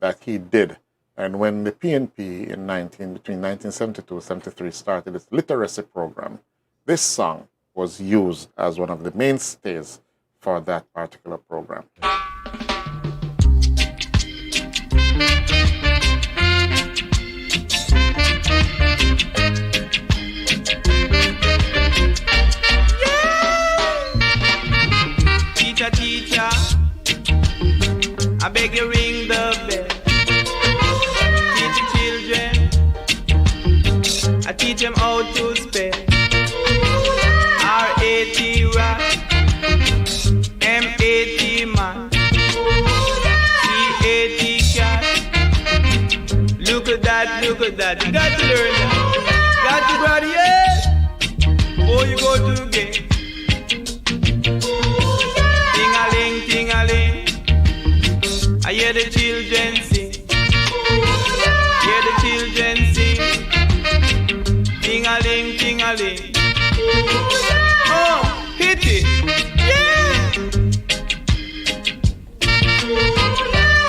that he did, and when the PNP between 1972 and 73 started its literacy program, this song was used as one of the mainstays for that particular program. Teacher, I beg you ring the bell. Teach the children, I teach them how to spell. R-A-T rat, M-A-T man, C-A-T cat. Look at that, you got to learn that. Got to graduate before you go to the game. Ting-a-ling, I hear the children sing. Hear the children sing. Ting-a-ling. Oh, hit it. Yeah.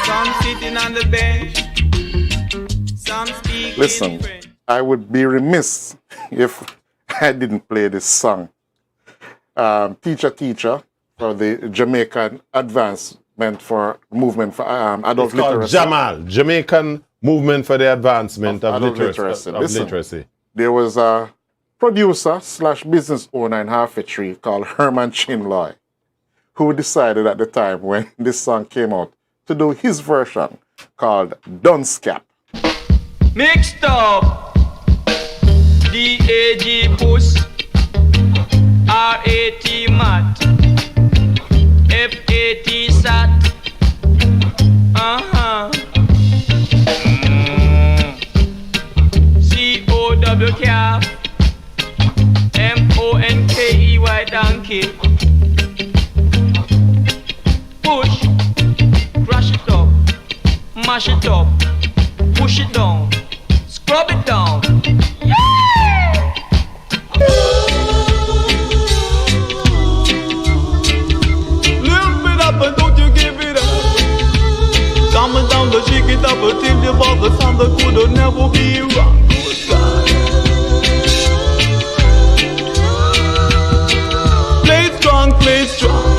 Some sitting on the bench. Some speaking. Listen, I would be remiss if I didn't play this song. Teacher, for the Jamaican Advancement for Movement for Adult It's called Literacy. JAMAL, Jamaican Movement for the Advancement of Adult Literacy. Listen, there was a producer / business owner in Half-a-Tree called Herman Chinloy, who decided at the time when this song came out to do his version called Dunscap. Mixed up. D-A-G push. R-A-T mat. F-A-T sat. C-O-W cap. M-O-N-K-E-Y donkey. Push. Crash it up. Mash it up. Push it down. Scrub it down. Yeah! Lift it up and don't you give it up. Coming down the shake it up until the bother sound that could never be wrong. Good God. Play strong, play strong.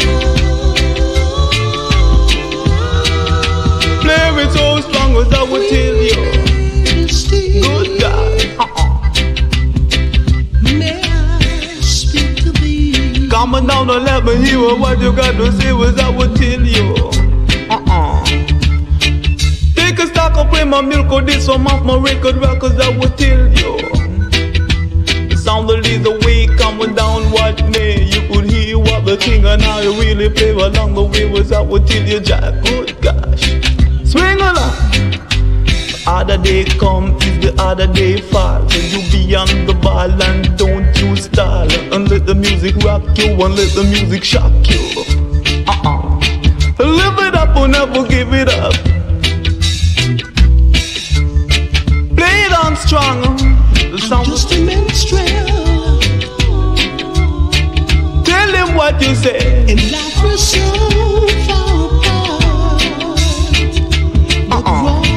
Play it so strong as I would tell you. Good God. Coming down the let me hear what you got to say was I would tell you. Take a stock up with my milk or this some off my record records I would tell you. The sound of the way coming down what may. You could hear what the king and how you really play along the way was I would tell you Jack. Good gosh. Swing along. The other day come is the other day fall. So you be on the ball and don't you stall. And let the music rock you and let the music shock you. Live it up or never give it up. Play it on strong. The sound just a minstrel. Tell him what you say. And life was so far apart. But royal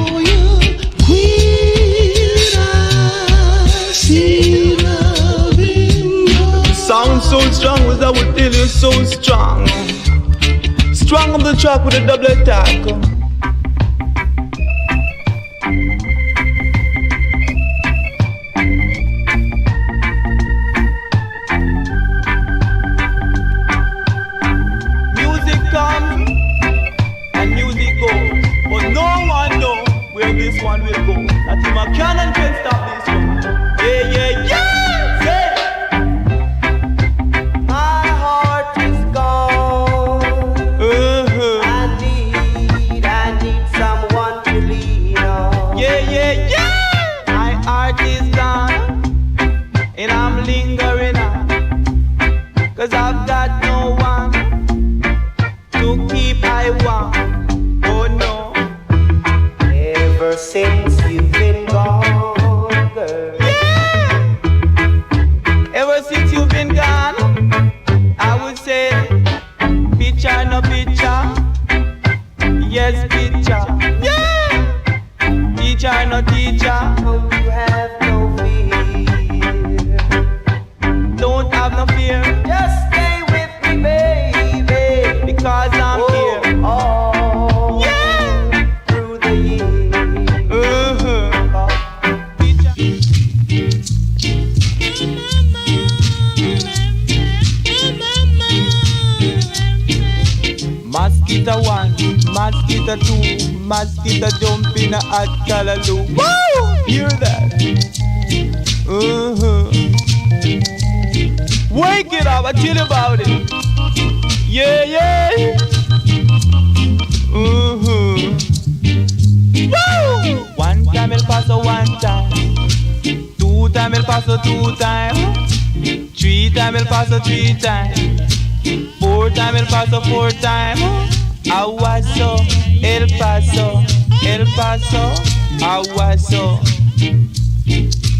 queen. strong was I would tell you so strong. Strong on the track with a double attack. Music comes and music goes, but no one knows where this one will go. That Tim Cannon can stop this one. Yeah, yeah, yeah. Say. My heart is gone. I need someone to lean on. Yeah, yeah, yeah. My heart is gone, and I'm lingering on, 'cause I've got no one to keep I want. Oh no. Ever since you've been gone, girl. Yeah. Ever since you've been gone, I would say, picture no picture. Yes, picture. Yeah. Teacher no teacher. Hope you have no fear. Don't have no fear. Just stay with me, baby. Because I'm here. Oh, Yeah. through the years. Mosquito 1, mosquito 2, mosquito jumping at Callaloo. Woo! Hear that? Wake it up, I tell you about it. Yeah, yeah. Woo! One time el paso one time. Two time el paso two time. Three time el paso three time. Four time el paso four time. Aguaso, El Paso, El Paso, Aguaso.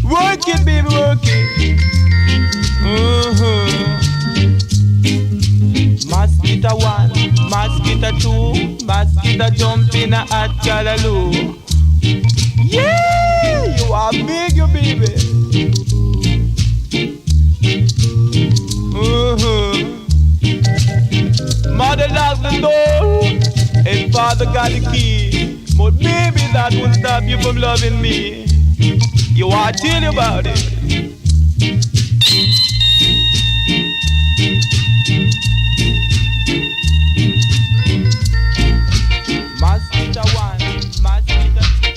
Work it, baby, work it. Mosquito 1, mosquito 2, mosquito jumping at Callaloo. Yeah, you are big, you baby. Mother locked the door and father got the key. But baby, that won't stop you from loving me. You want to tell you about it. Mosquito 1, mosquito 2.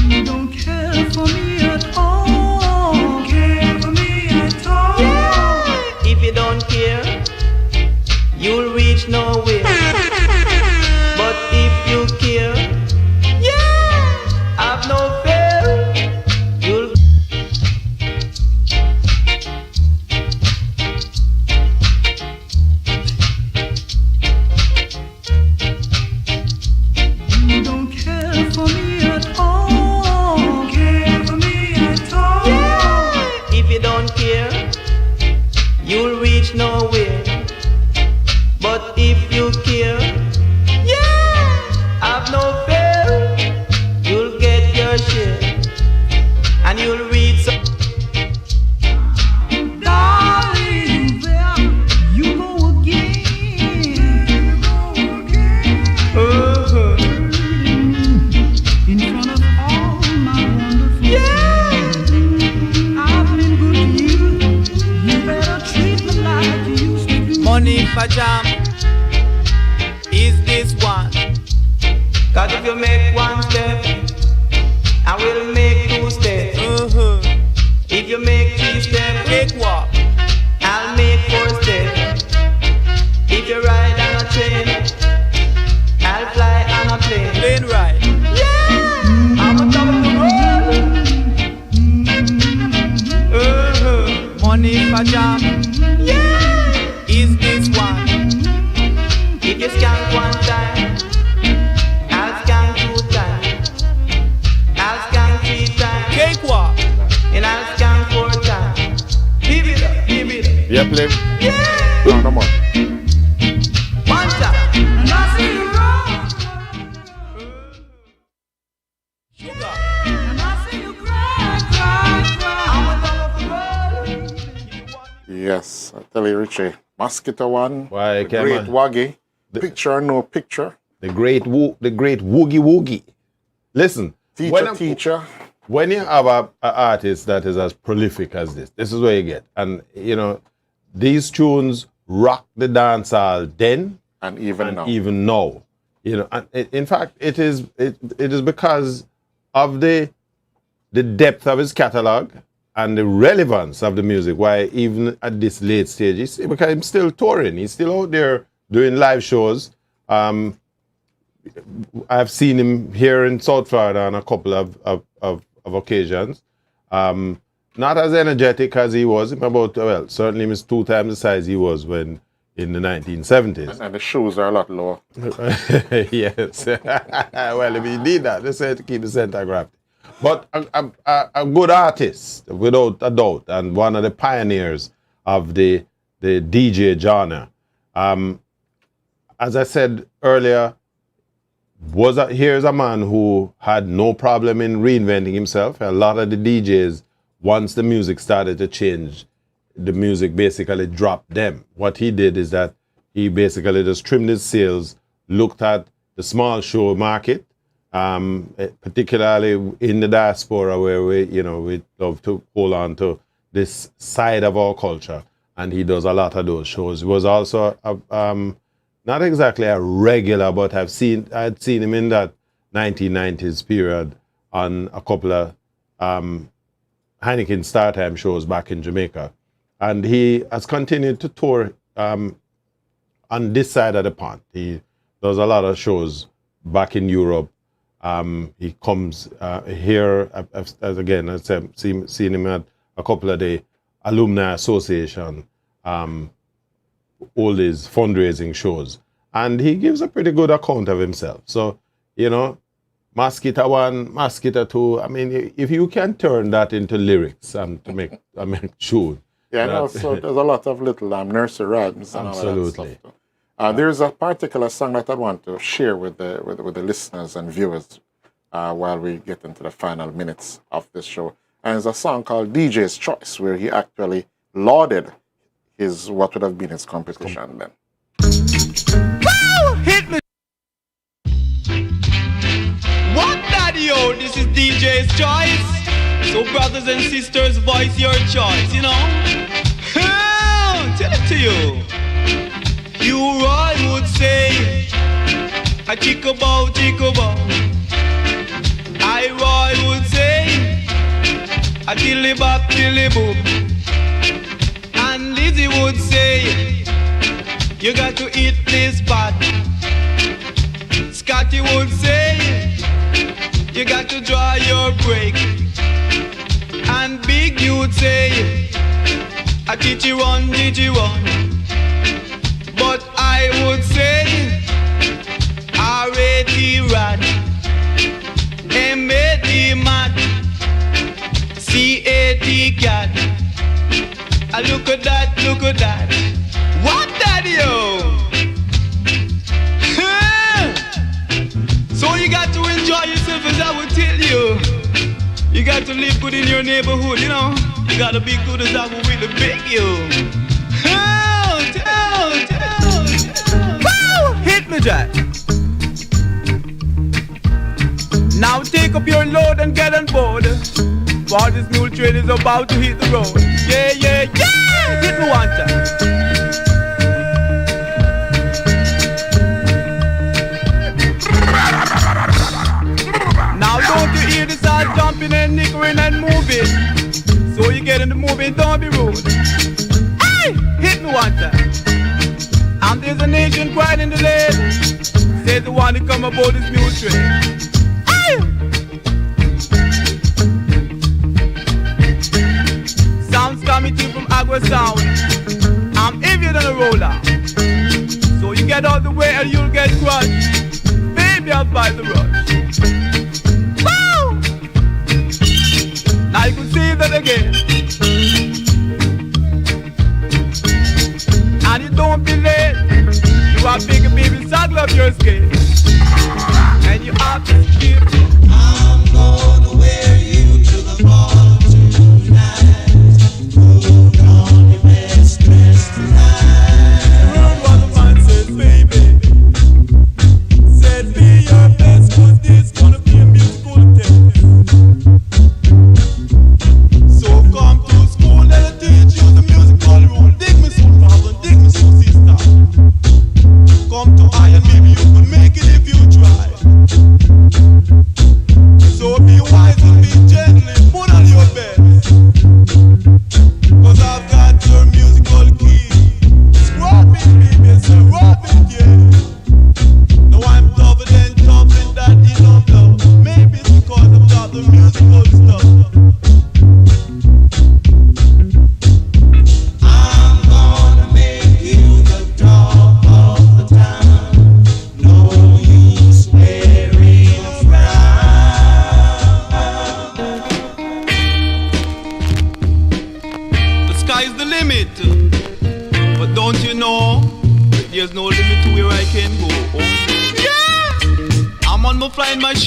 You don't care for me at all. Care for me at all. Yeah. If you don't care, you'll reach nowhere. But if you care, yeah, have no fear. You'll You don't care for me at all. Care for me at all. yeah. If you don't care, you'll reach nowhere. But if you care, yeah, have no fear. You'll get your share, and you'll reach some. Darling, there you go again. In front of all my wonderful friends. I've been good to you. You better treat me like you used to do. Money for jam is this one. 'Cause if you make one step, I will make two steps. If you make three steps, take walk, I'll make four steps. If you ride on a train, I'll fly on a plane. Plane ride. Yeah, I'm on top of the world. Money for jam. Yeah, is this one. If you scan one time, I'll scan two times. I'll scan three times. Cake walk. And I'll scan four times. Give it up, give it up. Yeah, play. Yeah. No, no more. One time. And I see you wrong. Yes, I tell you, Richie. Mosquito one. Why, the great Waggy. Picture or no picture. The great Woogie Woogie. Listen. Teacher. When you have an artist that is as prolific as this is what you get. And, you know, these tunes rock the dancehall then and even now. You know, and in fact, it is because of the depth of his catalog and the relevance of the music. Why even at this late stage, because he's still touring, he's still out there doing live shows. I've seen him here in South Florida on a couple of occasions. Not as energetic as he was, certainly he's 2 times the size he was when in the 1970s. And the shoes are a lot lower. Yes. Well, if you need that, they say to keep the center gravity. But a good artist, without a doubt, and one of the pioneers of the DJ genre. As I said earlier, here's a man who had no problem in reinventing himself. A lot of the DJs, once the music started to change, the music basically dropped them. What he did is that he basically just trimmed his sails, looked at the small show market, particularly in the diaspora where we love to hold on to this side of our culture. And he does a lot of those shows. He was also not exactly a regular, but I'd seen him in that 1990s period on a couple of Heineken Star Time shows back in Jamaica. And he has continued to tour on this side of the pond. He does a lot of shows back in Europe. He comes here, as again, I've seen him at a couple of the Alumni Association all these fundraising shows, and he gives a pretty good account of himself. So, Mosquito 1, Mosquito 2, I mean, if you can turn that into lyrics and to make tune. Yeah, and also there's a lot of little nursery rhymes and absolutely. all that stuff. There's a particular song that I want to share with the listeners and viewers while we get into the final minutes of this show. And it's a song called DJ's Choice, where he actually lauded what would have been his competition then. Woo! Hit me! What daddy, yo? This is DJ's Choice. So brothers and sisters, voice your choice, Tell it to you. You Roy would say, a chico bow. I Roy would say, a tilly boop. And Lizzie would say, you got to eat this pot. Scotty would say, you got to draw your break. And Big you would say, a digi run. But I would say, R-A-T rat, M-A-T mat, C-A-T cat. Look at that. What that, yo? So you got to enjoy yourself, as I would tell you. You got to live good in your neighborhood, You got to be good, as I would really beg you. Woo! Hit me, Jack. Now take up your load and get on board. For this mule train is about to hit the road. Yeah. Hit me one time. Now don't you hear the sound jumping and nickering and moving? So you get in the moving, don't be rude. Hey! Hit me one time. And there's a nation crying in the lane. Says the one to come aboard this mule train. Sounds coming to you from Agua Sound. I'm heavier than a roller. So you get out the way and you'll get crushed. Baby, I'll buy the rush. Woo! Now you can see that again. And you don't be late. You are big baby, saddle up your skate. And you have to skip. I'm gonna wear you to the ball tonight. Put on your best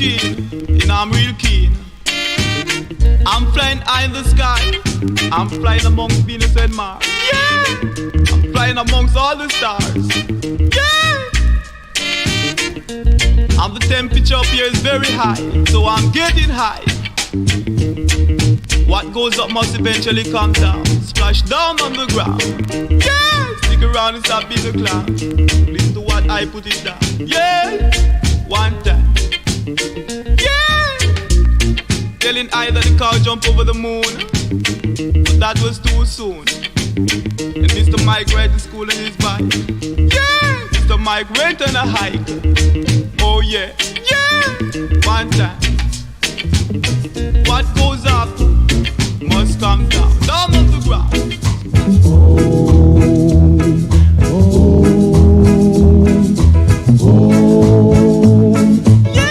machine, you know I'm real keen. I'm flying high in the sky. I'm flying amongst Venus and Mars. Yeah! I'm flying amongst all the stars. Yeah! And the temperature up here is very high, so I'm getting high. What goes up must eventually come down. Splash down on the ground. Yeah! Stick around and stop being a clown. Listen to what I put it down. Yeah! One time. Yeah! Telling I that the car jump over the moon, but that was too soon. And Mr. Mike right to school in his bike. Yeah! Mr. Mike went on a hike. Oh yeah, yeah! One time. What goes up must come down, down on the ground. Yeah!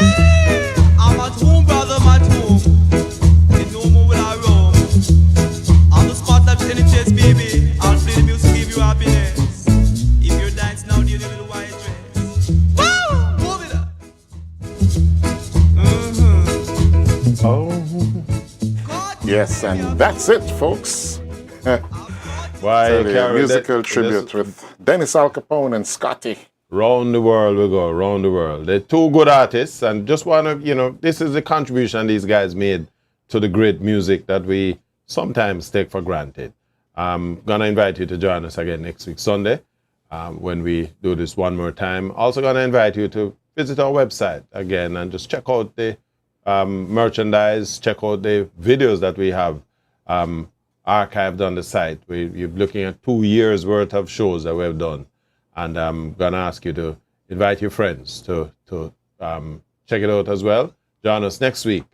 I'm at home, brother, I'm at home. Ain't no more will I roam. On the spot I'm in the chest, baby. I'll play the music, give you happiness. If you're dancing now, need a little white dress. Woo! Move it up. Oh. Yes, and that's it, folks. Why, So the Karen, musical tribute with Dennis Al Capone and Scotty. Round the world we go, round the world. They're two good artists, and just want to, this is the contribution these guys made to the great music that we sometimes take for granted. I'm going to invite you to join us again next week, Sunday, when we do this one more time. Also going to invite you to visit our website again and just check out the merchandise, check out the videos that we have archived on the site. You're looking at 2 years worth of shows that we've done. And I'm going to ask you to invite your friends to check it out as well. Join us next week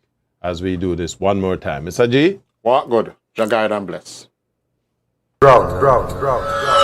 as we do this one more time. Mr. G? What good? Jah guide and bless. Drought.